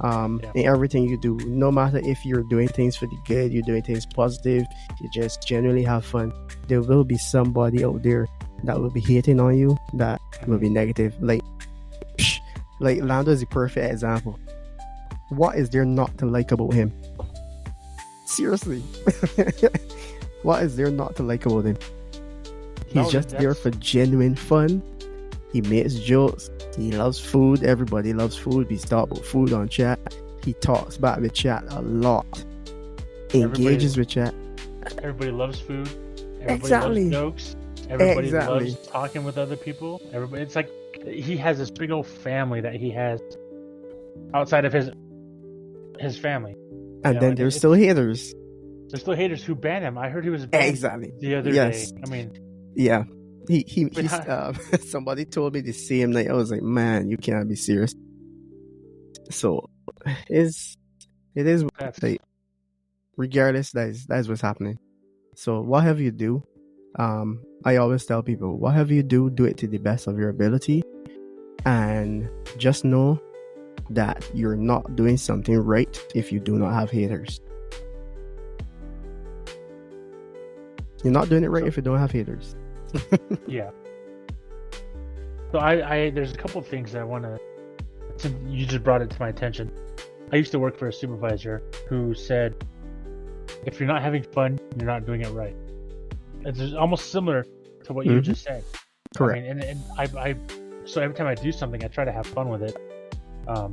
In everything you do, no matter if you're doing things for the good, you're doing things positive, you just genuinely have fun, there will be somebody out there that will be hating on you, that will be negative. Like Lando is the perfect example. What is there not to like about him? Seriously. What is there not to like about him? He's just there for genuine fun. He makes jokes. He loves food. Everybody loves food. We talk about food on chat. He talks back with chat a lot. Engages with chat. Everybody loves food. Everybody loves jokes. Everybody loves talking with other people. It's like he has this big old family that he has outside of his family. And then there's still haters. There's still haters who ban him. I heard he was banned the other day. I mean, yeah. He somebody told me the same night. I was like, man, you cannot be serious. So it is like, regardless, that is what's happening. So whatever you do, I always tell people, whatever you do it to the best of your ability, and just know that you're not doing something right if you do not have haters. You're not doing it right if you don't have haters. Yeah. So I there's a couple of things that I want to, since you just brought it to my attention. I used to work for a supervisor who said, if you're not having fun, you're not doing it right. It's almost similar to what you just said. Correct. I mean, and I so every time I do something, I try to have fun with it,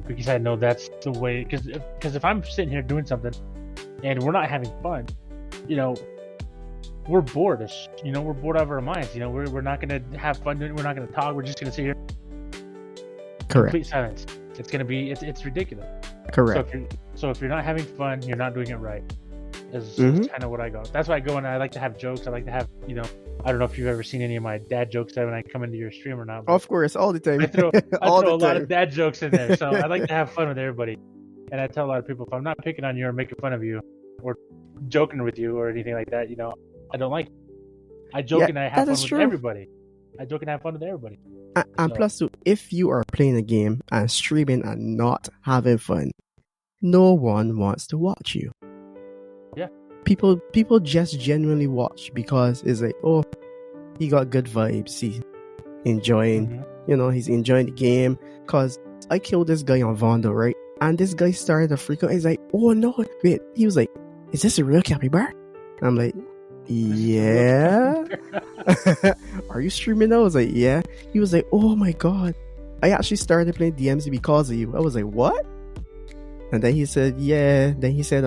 because I know that's the way. Because if I'm sitting here doing something and we're not having fun, we're bored. We're bored out of our minds. We're not going to have fun doing it. We're not going to talk. We're just going to sit here. Correct. Complete silence. It's going to be. It's ridiculous. Correct. So if you're not having fun, you're not doing it right. Is kind of what I go. That's why I go and I like to have jokes. I like to have, I don't know if you've ever seen any of my dad jokes when I come into your stream or not. Of course, all the time. I throw a lot of dad jokes in there, so I like to have fun with everybody. And I tell a lot of people, if I'm not picking on you or making fun of you or joking with you or anything like that, I don't like it. I joke and I have fun with everybody. I joke and have fun with everybody. And plus, too, if you are playing a game and streaming and not having fun, no one wants to watch you. Yeah. People just genuinely watch because it's like, oh, he got good vibes. He's enjoying, he's enjoying the game. Because I killed this guy on Vondo, right? And this guy started to freak out. He's like, oh no, wait. He was like, is this a real Capybara? I'm like, yeah. Are you streaming now? I was like, yeah. He was like, oh my god, I actually started playing DMZ because of you. I was like, what? And then he said, yeah. Then he said,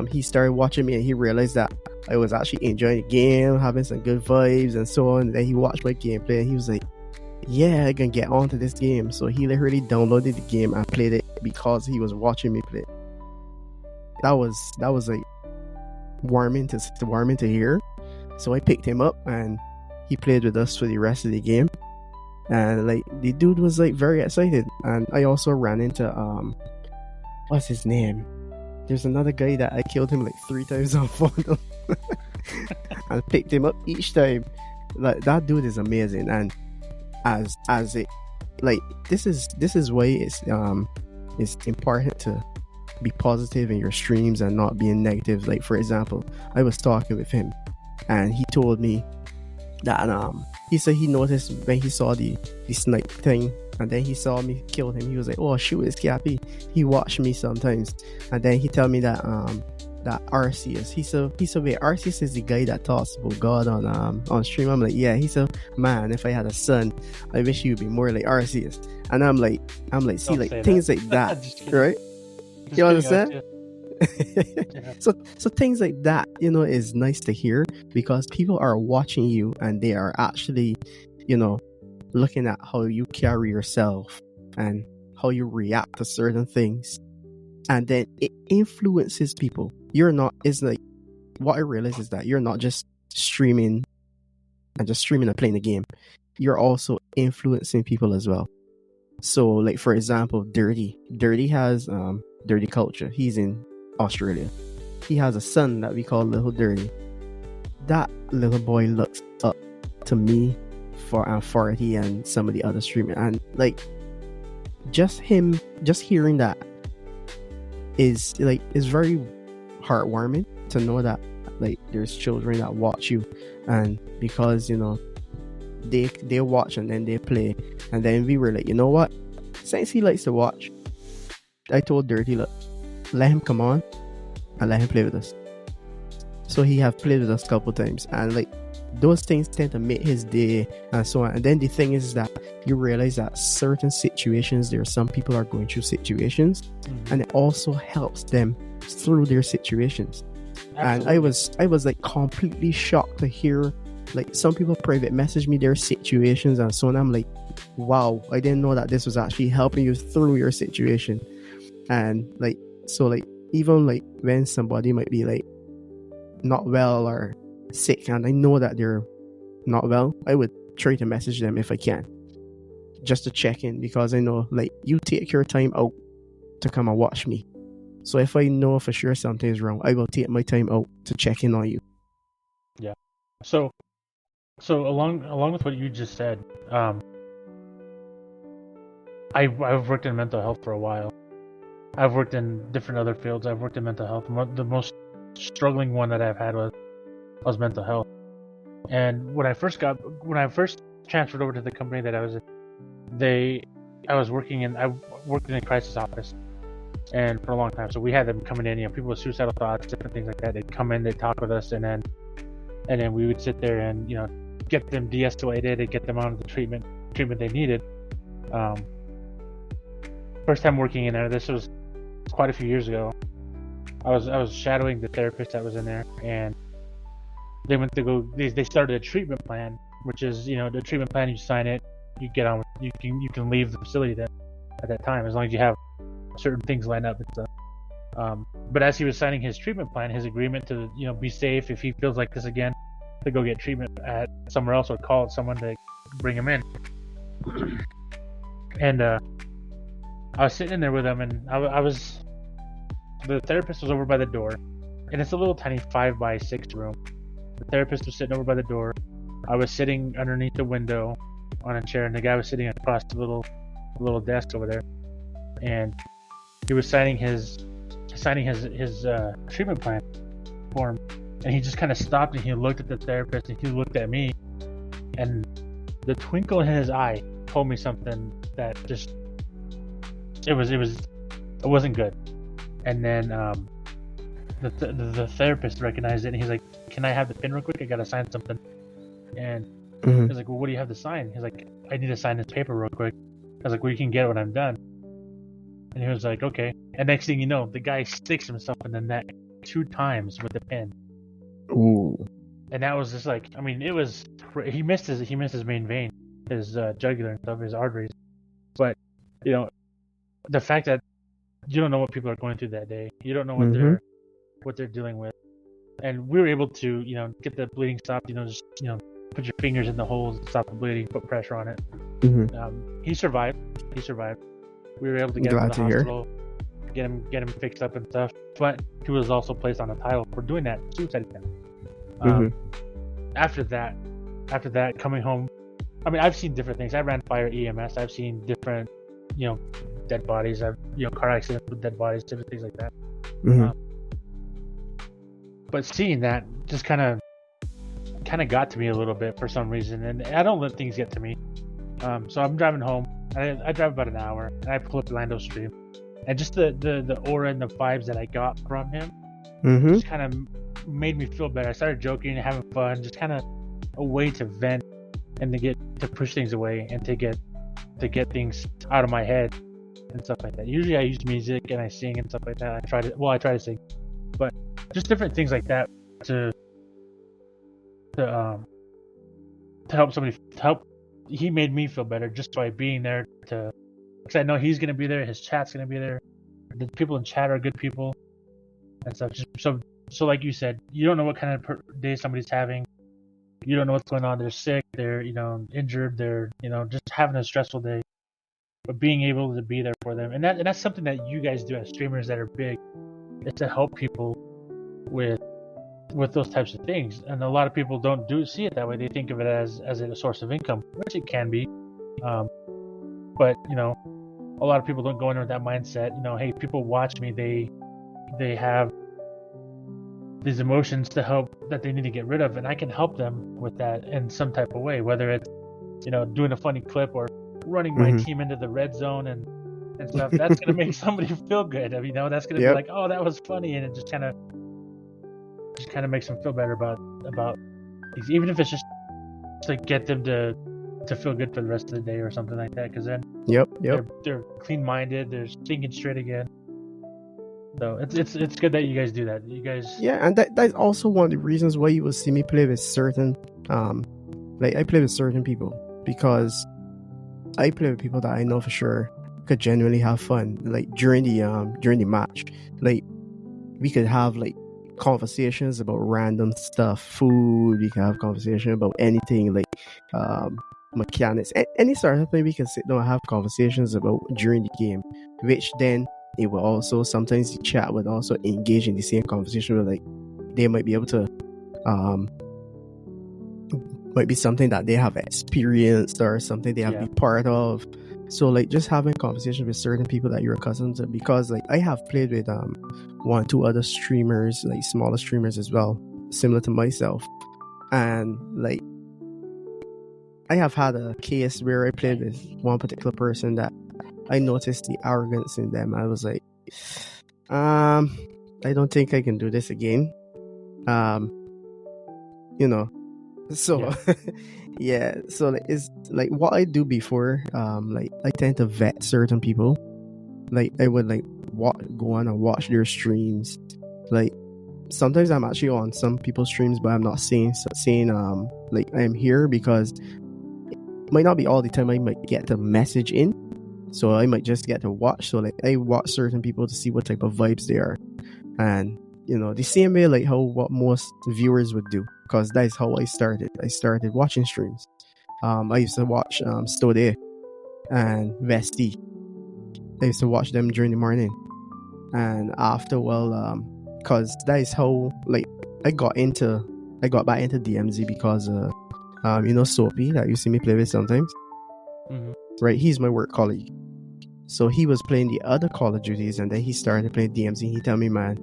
he started watching me and he realized that I was actually enjoying the game, having some good vibes and so on. And then he watched my gameplay and he was like, yeah, I can get onto this game. So he literally downloaded the game and played it because he was watching me play. That was like warming to hear. So I picked him up and he played with us for the rest of the game. And like the dude was like very excited. And I also ran into what's his name? There's another guy that I killed him like 3 times on phone and picked him up each time. Like that dude is amazing. And as it like this is why it's important to be positive in your streams and not being negative. Like for example, I was talking with him and he told me that he said he noticed when he saw the snipe thing and then he saw me kill him, he was like, oh shoot, it's Cappy. He watched me sometimes and then he tell me that Arceus, he said wait, Arceus is the guy that talks about God on stream. I'm like, yeah. He said, man, if I had a son, I wish he would be more like Arceus. And I'm like see, like things like that right? You understand? Yeah. So things like that, is nice to hear because people are watching you and they are actually, looking at how you carry yourself and how you react to certain things. And then it influences people. It's like, what I realize is that you're not just streaming and playing the game. You're also influencing people as well. So like, for example, Dirty has Dirty Culture. He's in Australia. He has a son that we call Little Dirty. That little boy looks up to me for authority and some of the other streamers. And like, just hearing that is very heartwarming to know that like there's children that watch you, and because they watch and then they play, and then we were like, you know what, since he likes to watch, I told Dirty, look, let him come on and let him play with us. So he have played with us a couple times, and like those things tend to make his day and so on. And then the thing is that you realize that certain situations, there are some people are going through situations, and it also helps them through their situations. Absolutely. And I was like completely shocked to hear like some people private message me their situations and so on. I'm like, wow, I didn't know that this was actually helping you through your situation. And like, so like, even like when somebody might be like not well or sick and I know that they're not well, I would try to message them if I can, just to check in, because I know like you take your time out to come and watch me. So if I know for sure something is wrong, I will take my time out to check in on you. Yeah. So along with what you just said, I've worked in mental health for a while. I've worked in different other fields. I've worked in mental health. The most struggling one that I've had was mental health. And when I first transferred over to the company that I was in, I worked in a crisis office, and for a long time. So we had them coming in, people with suicidal thoughts, different things like that. They'd come in, they'd talk with us, and then we would sit there and get them de-escalated and get them on the treatment they needed. First time working in there, this was quite a few years ago. I was shadowing the therapist that was in there, and they went to go. They started a treatment plan, which is the treatment plan. You sign it, you get on. You can leave the facility then at that time, as long as you have certain things lined up and stuff. But as he was signing his treatment plan, his agreement to be safe if he feels like this again, to go get treatment at somewhere else or call someone to bring him in. And I was sitting in there with him, and the therapist was over by the door, and it's a little tiny 5x6 room. The therapist was sitting over by the door. I was sitting underneath the window on a chair, and the guy was sitting across the little desk over there, and he was signing his treatment plan form, and he just kind of stopped and he looked at the therapist and he looked at me, and the twinkle in his eye told me something that just it wasn't good. And then the therapist recognized it, and he's like, "Can I have the pen real quick? I gotta sign something." And he's like, "Well, what do you have to sign?" He's like, "I need to sign this paper real quick." I was like, "Well, you can get it when I'm done." And he was like, "Okay." And next thing you know, the guy sticks himself in the neck 2 times with the pen. Ooh. And that was just like, I mean, it was he missed his main vein, his jugular and stuff, his arteries. But the fact that you don't know what people are going through that day, you don't know what they're dealing with, and we were able to get the bleeding stopped. Just put your fingers in the holes, stop the bleeding, put pressure on it. He survived. We were able to get him to the hospital, get him fixed up and stuff. But he was also placed on a title for doing that suicide attempt. After that, coming home, I mean, I've seen different things. I ran fire EMS. I've seen different, dead bodies. I've car accidents with dead bodies, different things like that. But seeing that just kind of got to me a little bit for some reason, and I don't let things get to me. So I'm driving home. I drive about an hour, and I pull up Lando Stream, and just the aura and the vibes that I got from him just kind of made me feel better. I started joking and having fun, just kind of a way to vent and to push things away and to get things out of my head and stuff like that. Usually I use music and I sing and stuff like that. I try to sing, but just different things like that to help somebody he made me feel better just by being there, because I know he's gonna be there, his chat's gonna be there, the people in chat are good people and stuff. Just so like you said, you don't know what kind of day somebody's having. You don't know what's going on. They're sick, they're injured, they're just having a stressful day, but being able to be there for them, and that's something that you guys do as streamers that are big, is to help people with those types of things. And a lot of people don't see it that way. They think of it as a source of income, which it can be, but a lot of people don't go in with that mindset. Hey, people watch me, they have these emotions to help that they need to get rid of, and I can help them with that in some type of way, whether it's doing a funny clip or running my team into the red zone and stuff. That's gonna make somebody feel good. That's gonna be like, oh, that was funny, and it just kind of makes them feel better about things, even if it's just to get them to feel good for the rest of the day or something like that. Because then they're clean-minded, they're thinking straight again. So it's good that you guys do that. You guys, and that's also one of the reasons why you will see me play with certain I play with certain people, because I play with people that I know for sure could genuinely have fun. Like during the match, like we could have like conversations about random stuff, food. We can have conversation about anything, like mechanics, any sort of thing. We can sit down and have conversations about during the game, which then it will also, sometimes the chat would also engage in the same conversation where like they might be able to might be something that they have experienced or something they have been part of. So like just having conversations with certain people that you're accustomed to, because like I have played with 1-2 other streamers, like smaller streamers as well, similar to myself, and like I have had a case where I played with one particular person that I noticed the arrogance in them. I was like, I don't think I can do this again. So so like it's like what I do before, like I tend to vet certain people. Like I would like go on and watch their streams. Like sometimes I'm actually on some people's streams, but I'm not saying like I'm here, because it might not be all the time I might get the message in, so I might just get to watch. So like I watch certain people to see what type of vibes they are, and the same way like what most viewers would do, because that's how I started. I started watching streams. I used to watch Stode and Vesti, I used to watch them during the morning. And after, cause that is how, like, I got back into DMZ because Soapy that you see me play with sometimes. Mm-hmm. Right, he's my work colleague. So he was playing the other Call of Duties, and then he started playing DMZ. He told me, man,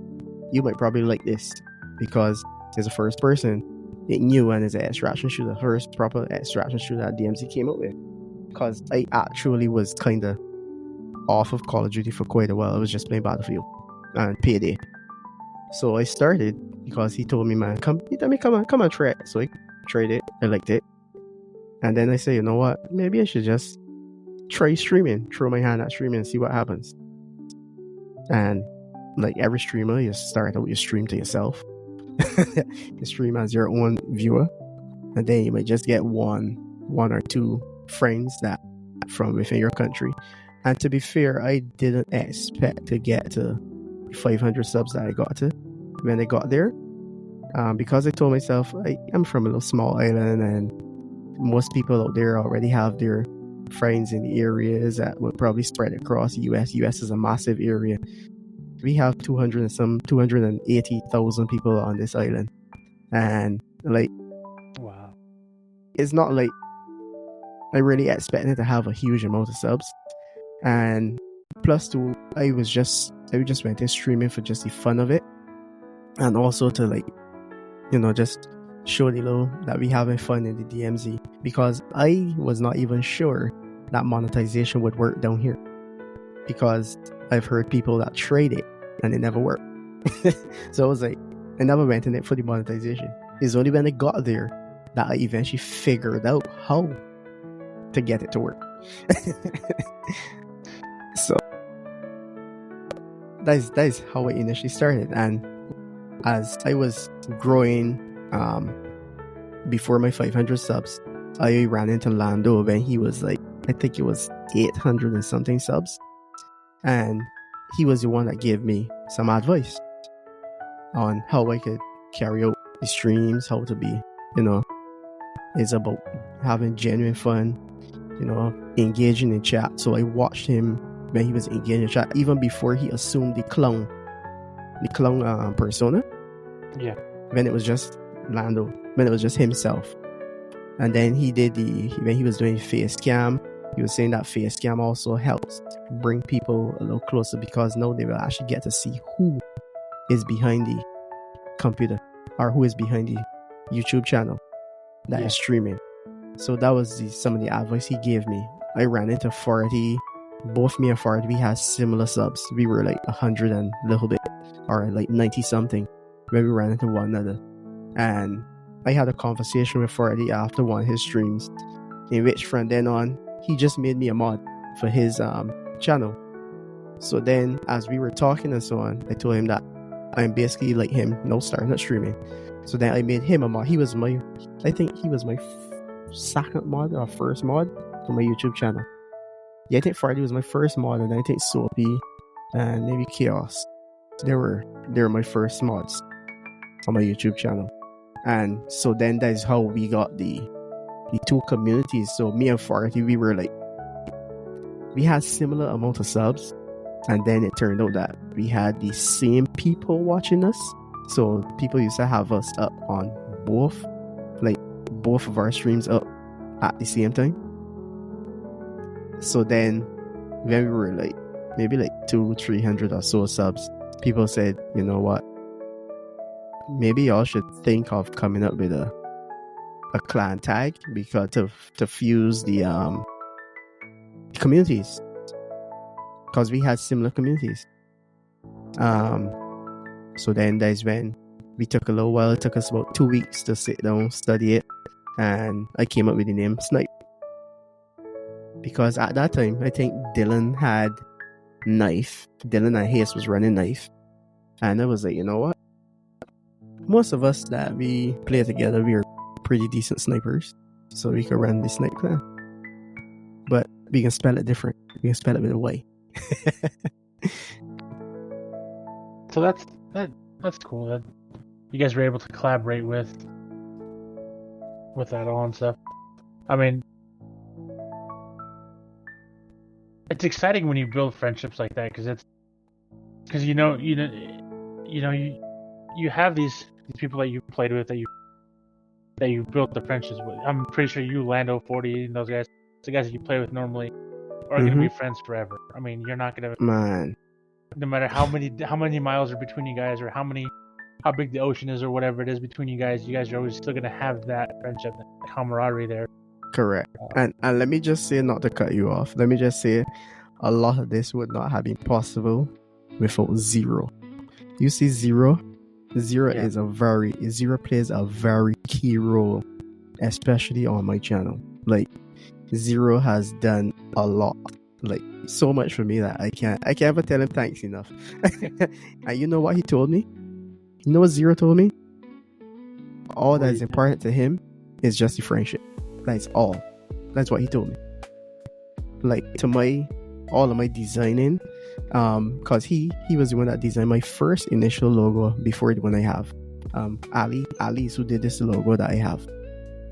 you might probably like this because it's a first person, it's new, and it's an extraction shooter, first proper extraction shooter that DMZ came up with. Because I actually was kind of off of Call of Duty for quite a while. I was just playing Battlefield and Payday. So I started because he told me, man, come on, try it. So I tried it. I liked it. And then I said, you know what? Maybe I should just try streaming, throw my hand at streaming and see what happens. And like every streamer, you start out, you stream to yourself. You stream as your own viewer. And then you might just get one or two friends that from within your country. And to be fair, I didn't expect to get to 500 subs that I got to when I got there. Because I told myself, I'm from a little small island and most people out there already have their friends in the areas that will probably spread across the US. US is a massive area. We have 280,000 people on this island. And like, wow, it's not like I really expected to have a huge amount of subs. And plus two, I just went in streaming for just the fun of it. And also to like, just show the little that we having fun in the DMZ, because I was not even sure that monetization would work down here, because I've heard people that trade it and it never worked. So I was like, I never went in it for the monetization. It's only when I got there that I eventually figured out how to get it to work. So that is how it initially started. And as I was growing, before my 500 subs, I ran into Lando when he was like, I think it was 800 and something subs, and he was the one that gave me some advice on how I could carry out the streams, how to be, it's about having genuine fun, engaging in chat. So I watched him when he was engaging in chat, even before he assumed the clown persona. Yeah. When it was just Lando, when it was just himself. And then he did when he was doing face cam, he was saying that face cam also helps bring people a little closer, because now they will actually get to see who is behind the computer or who is behind the YouTube channel that is streaming. So that was some of the advice he gave me. I ran into Farty. Both me and Farty, we had similar subs. We were like 100 and a little bit, or like 90 something, when we ran into one another. And I had a conversation with Farty after one of his streams, in which from then on, he just made me a mod for his channel. So then, as we were talking and so on, I told him that I'm basically like him, no starting at streaming. So then I made him a mod. I think he was my second mod or first mod for my YouTube channel. Yeah, I think Farty was my first mod, and I think Soapy and maybe Chaos. They were my first mods on my YouTube channel. And so then that is how we got the two communities. So me and Farty, we had similar amount of subs, and then it turned out that we had the same people watching us. So people used to have us up on both of our streams up at the same time. So then when we were maybe 200-300 or so subs, people said, you know what, maybe y'all should think of coming up with a clan tag, because to fuse the communities, because we had similar communities. So then that's when we took a little while. It took us about 2 weeks to sit down, study it, and I came up with the name Snipe, because at that time I think Dylan had Knife. Dylan and Hayes was running Knife, and I was like, you know what, most of us that we play together, we are pretty decent snipers, so we could run the Snipe clan, but we can spell it different. We can spell it with a Y. So that's cool that you guys were able to collaborate with that all and stuff. I mean, it's exciting when you build friendships like that because you have these people that you played with that you built the friendships with. I'm pretty sure you, Lando, 40, and those guys, the guys that you play with normally, are going to be friends forever. I mean, you're not going to, Man, no matter how many miles are between you guys, or how big the ocean is, or whatever it is between you guys are always still going to have that friendship, that camaraderie there. correct. And let me just say, not to cut you off, let me just say, a lot of this would not have been possible without Zero. You see, Zero plays a very key role, especially on my channel. Like, Zero has done a lot, like so much for me that I can't ever tell him thanks enough. And you know what he told me? You know what Zero told me? All that is important to him is just the friendship. That's all. That's what he told me. Like, to all of my designing, cause he was the one that designed my first initial logo before the one I have. Ali is who did this logo that I have.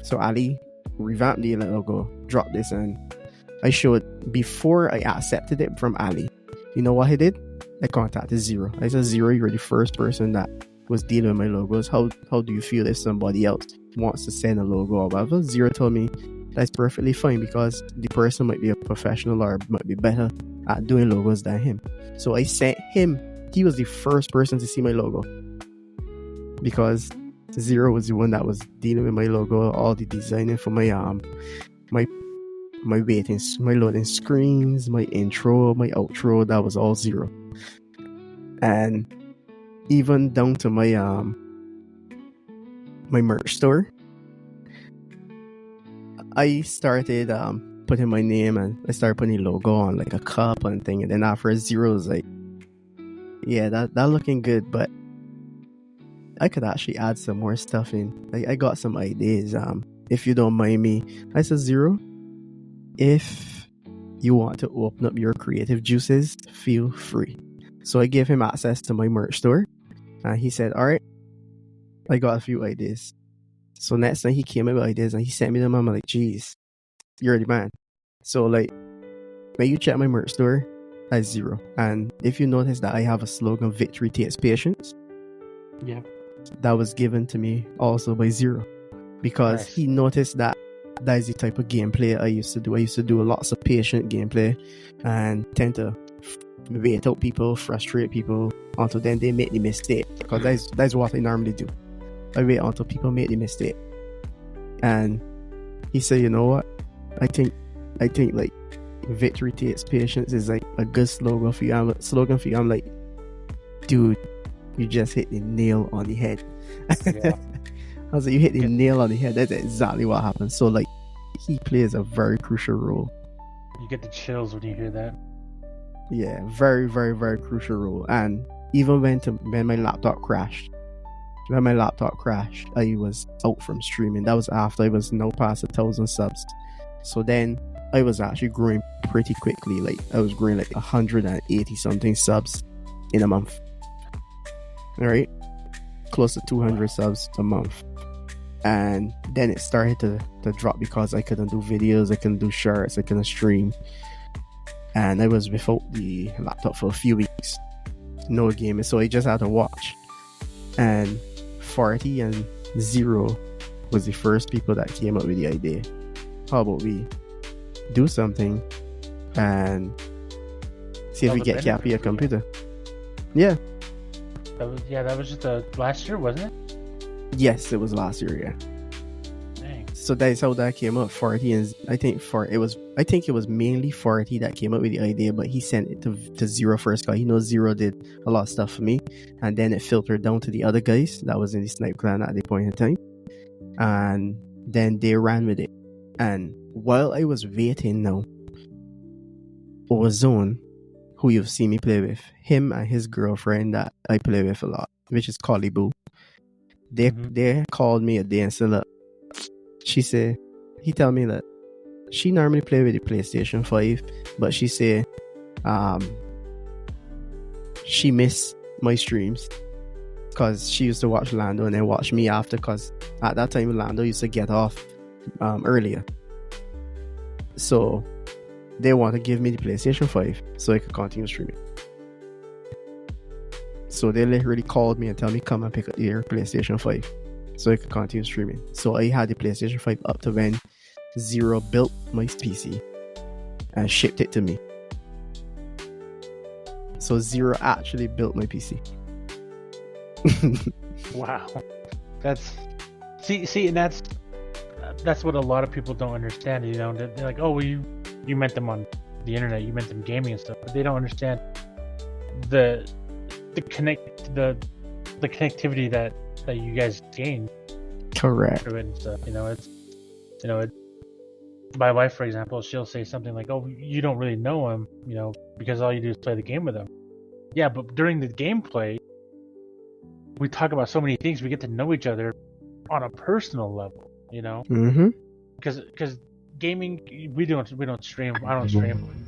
So Ali revamped the logo, dropped this, and I showed before I accepted it from Ali. You know what he did? I contacted Zero. I said, Zero, you're the first person that was dealing with my logos. How do you feel if somebody else wants to send a logo or whatever? Zero told me that's perfectly fine because the person might be a professional or might be better at doing logos than him. So I sent him. He was the first person to see my logo because Zero was the one that was dealing with my logo, all the designing for my loading screens, my intro, my outro. That was all Zero. And even down to my my merch store, I started putting my name, and I started putting a logo on like a cup and thing. And then after Zero was like, yeah, that looking good, but I could actually add some more stuff in. I got some ideas. If you don't mind me, I said, Zero, if you want to open up your creative juices, feel free. So I gave him access to my merch store, and he said, all right, I got a few ideas. So next time he came up with ideas and he sent me them, I'm like, geez, you're the man. So like, when you check my merch store, that's Zero. And if you notice that I have a slogan, victory takes patience. Yeah. That was given to me also by Zero. Because he noticed that is the type of gameplay I used to do. I used to do lots of patient gameplay and tend to wait out people, frustrate people until then they make the mistake. Because that's what I normally do. I wait until people make the mistake. And he said, you know what? I think like victory takes patience is like a good slogan for you. I'm like, dude, you just hit the nail on the head. Yeah. I was like, you hit the nail on the head. That's exactly what happened. So like, he plays a very crucial role. You get the chills when you hear that. Yeah, very, very, very crucial role. And even when my laptop crashed, I was out from streaming. That was after I was now past 1,000 subs. So then I was actually growing pretty quickly. Like, I was growing like 180 something subs in a month. All right, close to 200 subs a month. And then it started to drop because I couldn't do videos, I couldn't do shorts, I couldn't stream. And I was without the laptop for a few weeks, no gaming, so I just had to watch. And 40 and Zero was the first people that came up with the idea. How about we do something and see if we get Cappy a computer? Yeah. That was just last year, wasn't it? Yes, it was last year, yeah. Dang. So that's how that came up. 40 and I think it was mainly 40 that came up with the idea, but he sent it to Zero first because he knows Zero did a lot of stuff for me, and then it filtered down to the other guys that was in the Snipe clan at the point in time, and then they ran with it. And while I was waiting now, Ozone, who you've seen me play with, him and his girlfriend that I play with a lot, which is Collie Boo, they called me a day and said, look, he tell me that she normally play with the PlayStation 5, but she say she miss my streams because she used to watch Lando and then watch me after, because at that time Lando used to get off earlier. So they want to give me the PlayStation 5 so I could continue streaming. So they literally called me and tell me come and pick up your PlayStation 5 so I could continue streaming. So I had the PlayStation 5 up to when Zero built my PC and shipped it to me. So Zero actually built my PC. Wow, that's see, and that's what a lot of people don't understand. You know, they're like, oh, well, you met them on the internet, you met them gaming and stuff, but they don't understand the connectivity that you guys gain. Correct. And stuff. My wife, for example, she'll say something like, "Oh, you don't really know him, because all you do is play the game with him." Yeah, but during the gameplay, we talk about so many things. We get to know each other on a personal level, Mm-hmm. Because gaming, we don't stream. I don't stream,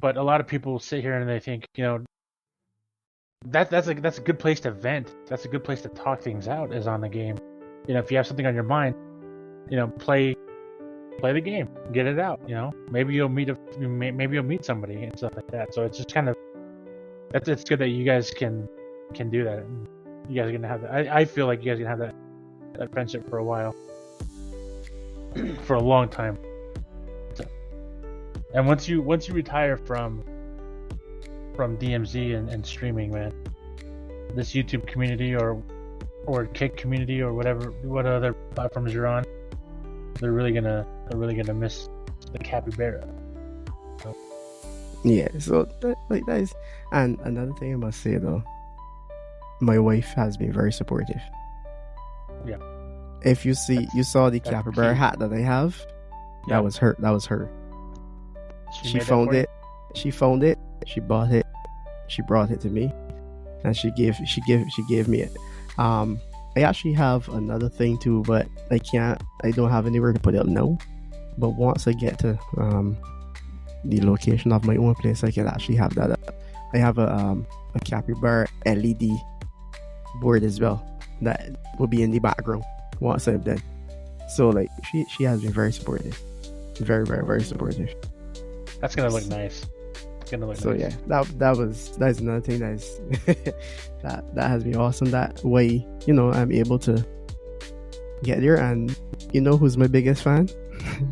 but a lot of people sit here and they think, that's a good place to vent. That's a good place to talk things out, is on the game. If you have something on your mind, play the game, get it out. Maybe you'll meet somebody and stuff like that. So it's just kind of it's good that you guys can do that. You guys are gonna have that. I feel like you guys are gonna have that friendship for a while, for a long time. So, and once you retire from DMZ and streaming, man, this YouTube community or Kick community or what other platforms you're on, they're really gonna miss the Capybara. So. Yeah, so that is, and another thing I must say though, my wife has been very supportive. Yeah. If you saw the Capybara hat that I have, yeah. That was her. She found it. She found it. She bought it. She brought it to me, and she gave me it. I actually have another thing too, but I don't have anywhere to put it up now. But once I get to the location of my own place, I can actually have that up. I have a Capybara LED board as well that will be in the background once I'm done. So like she has been very supportive, very, very, very supportive. That's gonna look nice. So nice. Yeah, that's another thing that has been awesome. That way, I'm able to get there, and who's my biggest fan?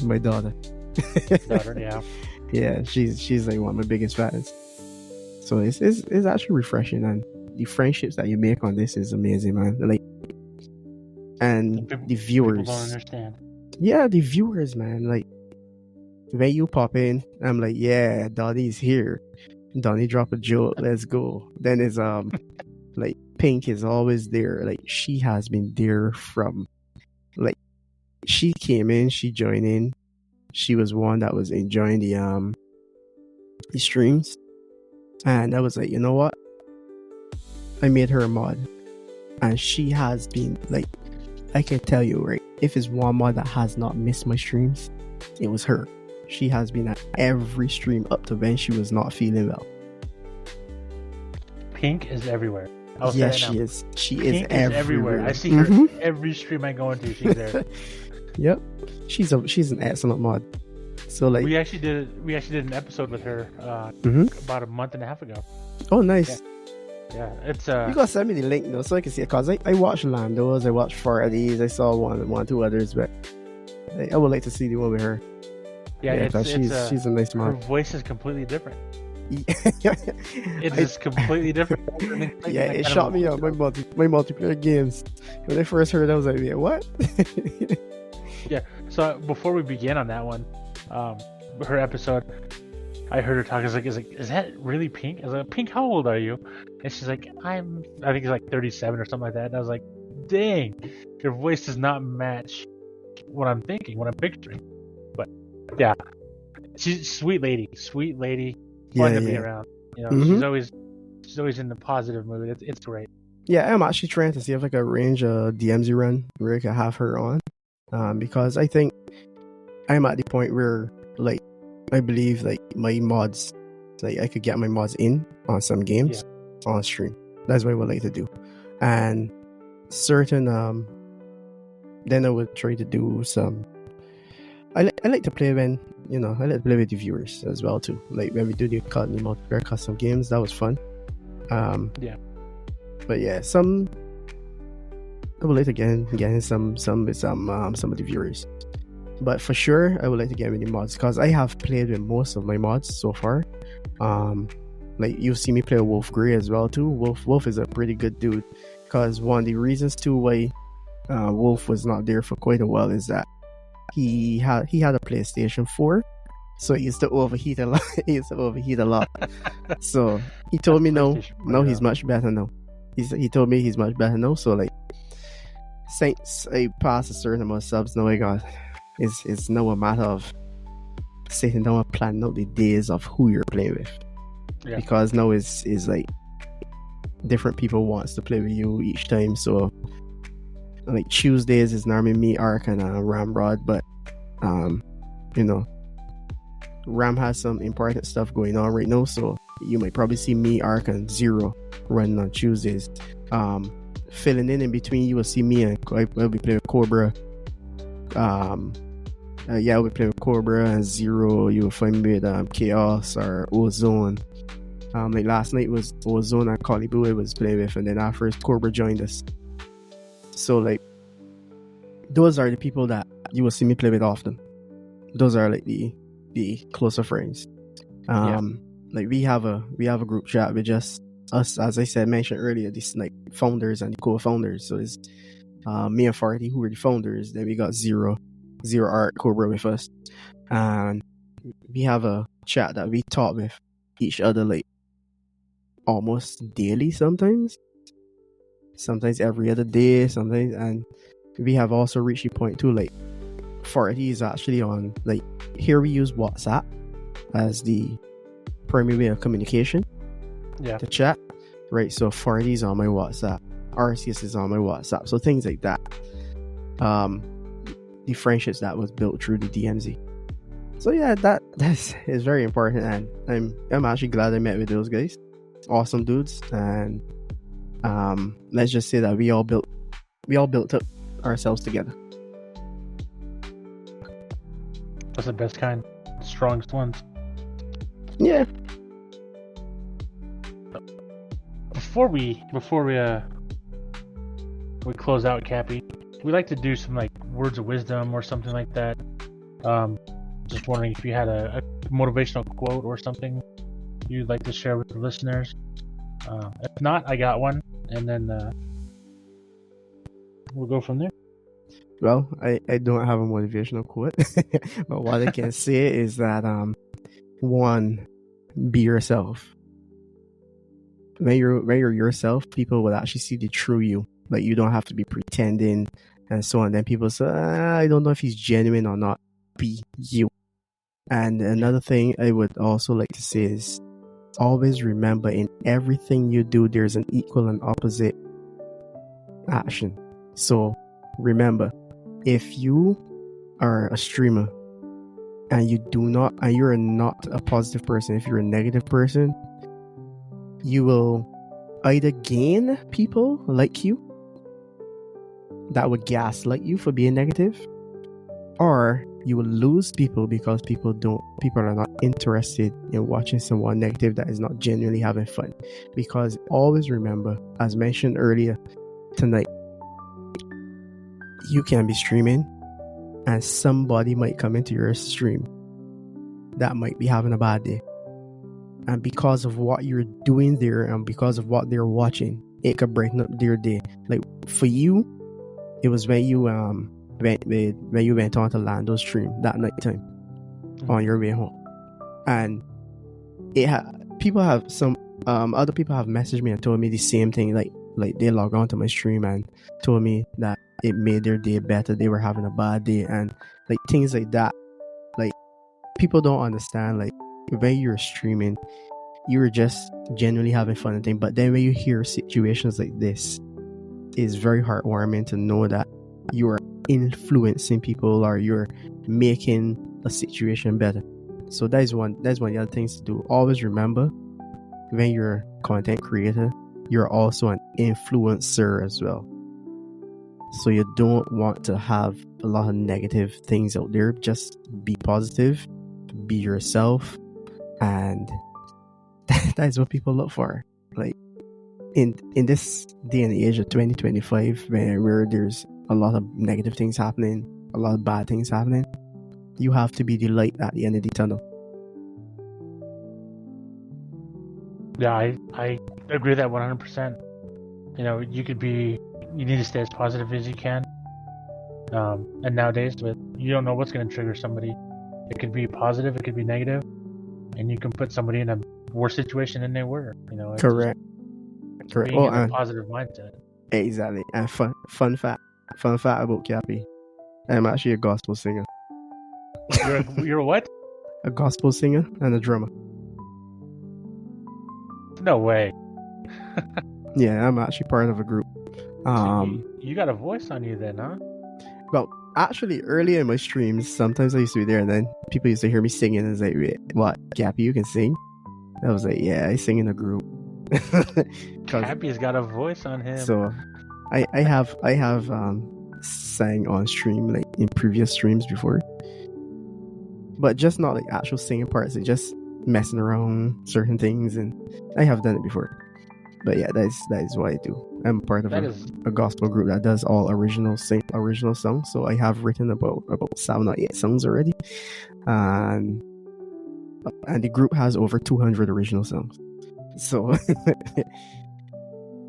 My daughter. Yeah. Yeah, she's like one of my biggest fans. So it's actually refreshing, and the friendships that you make on this is amazing, man. Like, and the viewers. People don't understand. Yeah, the viewers, man. Like, when you pop in, I'm like, yeah, Donnie's here. Donnie drop a joke, let's go. Then it's like Pink is always there. Like, she has been there from, like, she came in, she joined in. She was one that was enjoying the streams, and I was like, you know what? I made her a mod, and she has been like, I can tell you, right? If it's one mod that has not missed my streams, it was her. She has been at every stream up to when she was not feeling well. Pink is everywhere. Yes, she is. She is everywhere. I see her every stream I go into. She's there. Yep, she's an excellent mod. So like, we actually did an episode with her about a month and a half ago. Oh, nice. Yeah, it's you gotta send me the link though so I can see it, cause I watched Lando's, I watched Farewell, I saw one two others, but I would like to see the one with her. Yeah, she's a nice mod. Her voice is completely different. It's completely different. Yeah, it shot me up my multiplayer games. When I first heard it, I was like, yeah, what? Yeah. So before we begin on that one, her episode, I heard her talk. I was like, is that really Pink? I was like, Pink, how old are you? And she's like, I think it's like 37 or something like that. And I was like, dang, your voice does not match what I'm thinking, what I'm picturing. But yeah, she's sweet lady, fun to be around. She's always in the positive mood. It's great. Yeah, I'm actually trying to see if I can arrange a DMZ run where I can have her on, because I think I'm at the point where, like, I believe like my mods, like I could get my mods in on some games on stream. That's what I would like to do, and certain then I would try to do some. I like to play when I like to play with the viewers as well too. Like when we do the multiplayer custom games, that was fun. Yeah. But yeah, I would like to get in some of the viewers. But for sure, I would like to get with the mods because I have played with most of my mods so far. Like you've seen me play Wolf Grey as well too. Wolf is a pretty good dude because one of the reasons too why Wolf was not there for quite a while is that he had a PlayStation 4, so he used to overheat a lot. So he told me no, he's much better now. He told me he's much better now. So like since I passed a certain amount of subs now, it's now a matter of sitting down and planning out the days of who you're playing with. Yeah. Because now is like different people wants to play with you each time. So like Tuesdays is normally me, Ark, and Ramrod, but Ram has some important stuff going on right now, so you might probably see me, Ark, and Zero running on Tuesdays. Filling in between, you will see me and I'll be playing with Cobra. I'll be playing with Cobra and Zero. You will find me with Chaos or Ozone. Like last night was Ozone and Kalibu I was playing with, and then after Cobra joined us. So like those are the people that you will see me play with often. Those are like the closer friends. Like we have a group chat with just us, as I mentioned earlier, these like founders and the co-founders. So it's me and Farty who are the founders. Then we got Zero Art, Cobra with us, and we have a chat that we talk with each other like almost daily, sometimes every other day, sometimes. And we have also reached the point too, like Farty is actually on, like, here we use WhatsApp as the primary way of communication, to chat, right? So Farty's on my WhatsApp, RCS is on my WhatsApp, so things like that. The friendships that was built through the DMZ. So yeah, that is very important, and I'm actually glad I met with those guys. Awesome dudes, and let's just say that we all built up ourselves together. That's the best kind, strongest ones. Yeah. Before we close out, Cappy, we like to do some like words of wisdom or something like that. Just wondering if you had a motivational quote or something you'd like to share with the listeners. If not, I got one, and then we'll go from there. Well, I don't have a motivational quote, but what I can say is that one, be yourself. When you're yourself, people will actually see the true you. Like, you don't have to be pretending and so on. Then people say, I don't know if he's genuine or not. Be you. And another thing I would also like to say is always remember, in everything you do, there's an equal and opposite action. So remember, if you are a streamer and you're not a positive person, if you're a negative person, you will either gain people like you that would gaslight you for being negative, or you will lose people because people are not interested in watching someone negative that is not genuinely having fun. Because always remember, as mentioned earlier tonight, you can be streaming and somebody might come into your stream that might be having a bad day, and because of what you're doing there and because of what they're watching, it could brighten up their day. Like for you, it was when you went on to Lando's stream that night time on your way home, and people have other people have messaged me and told me the same thing. Like they logged on to my stream and told me that it made their day better. They were having a bad day and like things like that. Like, people don't understand, like, when you're streaming, you're just genuinely having fun and things. But then when you hear situations like this, it's very heartwarming to know that you are influencing people or you're making a situation better. So that's one of the other things to do. Always remember, when you're a content creator, you're also an influencer as well. So you don't want to have a lot of negative things out there. Just be positive be yourself, and that is what people look for. Like in this day and age of 2025, where there's a lot of negative things happening, a lot of bad things happening, you have to be the light at the end of the tunnel. Yeah, I agree with that 100%. You know, you need to stay as positive as you can. And nowadays, you don't know what's going to trigger somebody. It could be positive, it could be negative, and you can put somebody in a worse situation than they were. You know, Correct. Being in a positive mindset. Exactly. And fun fact about Cappy, I'm actually a gospel singer. You're a what? A gospel singer and a drummer. No way. Yeah, I'm actually part of a group. So you got a voice on you then, huh? Well, actually, early in my streams, sometimes I used to be there, and then people used to hear me singing, and it's like, wait, what, Cappy, you can sing? I was like, yeah, I sing in a group. Cappy's got a voice on him. So, I have sang on stream, like in previous streams before, but just not like actual singing parts, and just messing around certain things, and I have done it before. But yeah, that is what I do. I'm part of a gospel group that does all original songs. So I have written about 7 or 8 songs already, and the group has over 200 original songs. So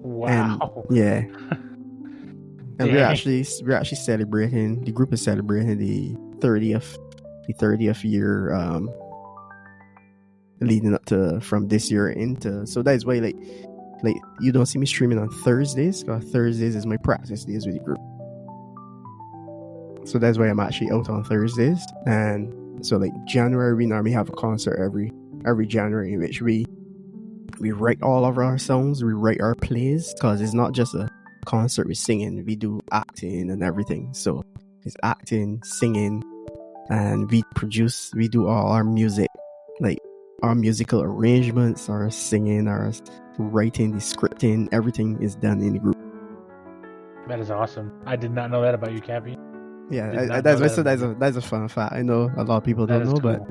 wow, and, yeah, and we're actually celebrating. The group is celebrating the 30th year leading up to from this year into. So that is why like you don't see me streaming on Thursdays, because Thursdays is my practice days with the group. So that's why I'm actually out on Thursdays. And so like January, we normally have a concert every January, in which we write all of our songs, we write our plays, because it's not just a concert with singing, we do acting and everything. So it's acting, singing, and we do all our music, like our musical arrangements, our singing, our writing, the scripting, everything is done in the group. That is awesome. I did not know that about you, Cappy. Yeah, that's a fun fact. I know a lot of people don't know, cool. But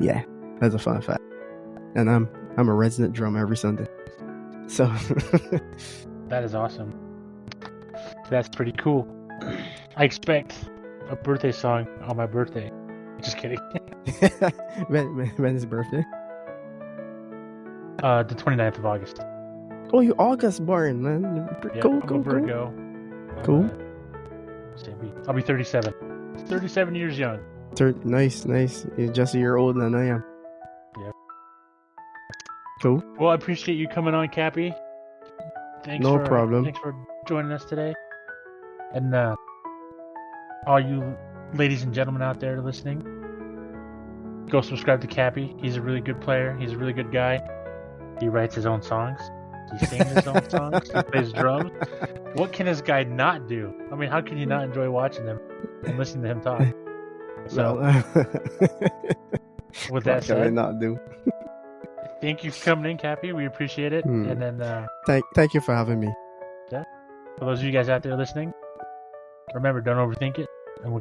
yeah, that's a fun fact. And I'm a resident drummer every Sunday. So that is awesome. That's pretty cool. I expect a birthday song on my birthday. Just kidding. When is birthday? The 29th of August. Oh, you August born, man. Cool. Virgo. Cool. I'll be 37. 37 years young. Nice. You're just a year older than I am. Yep. Cool. Well, I appreciate you coming on, Cappy. No problem. Thanks for joining us today. And all you ladies and gentlemen out there listening, go subscribe to Cappy. He's a really good player. He's a really good guy. He writes his own songs. He sings his own songs. He plays drums. What can this guy not do? I mean, how can you not enjoy watching him and listening to him talk? So, with that said, what can I not do? Thank you for coming in, Cappy. We appreciate it. And then thank you for having me. Yeah. For those of you guys out there listening, remember, don't overthink it, and we'll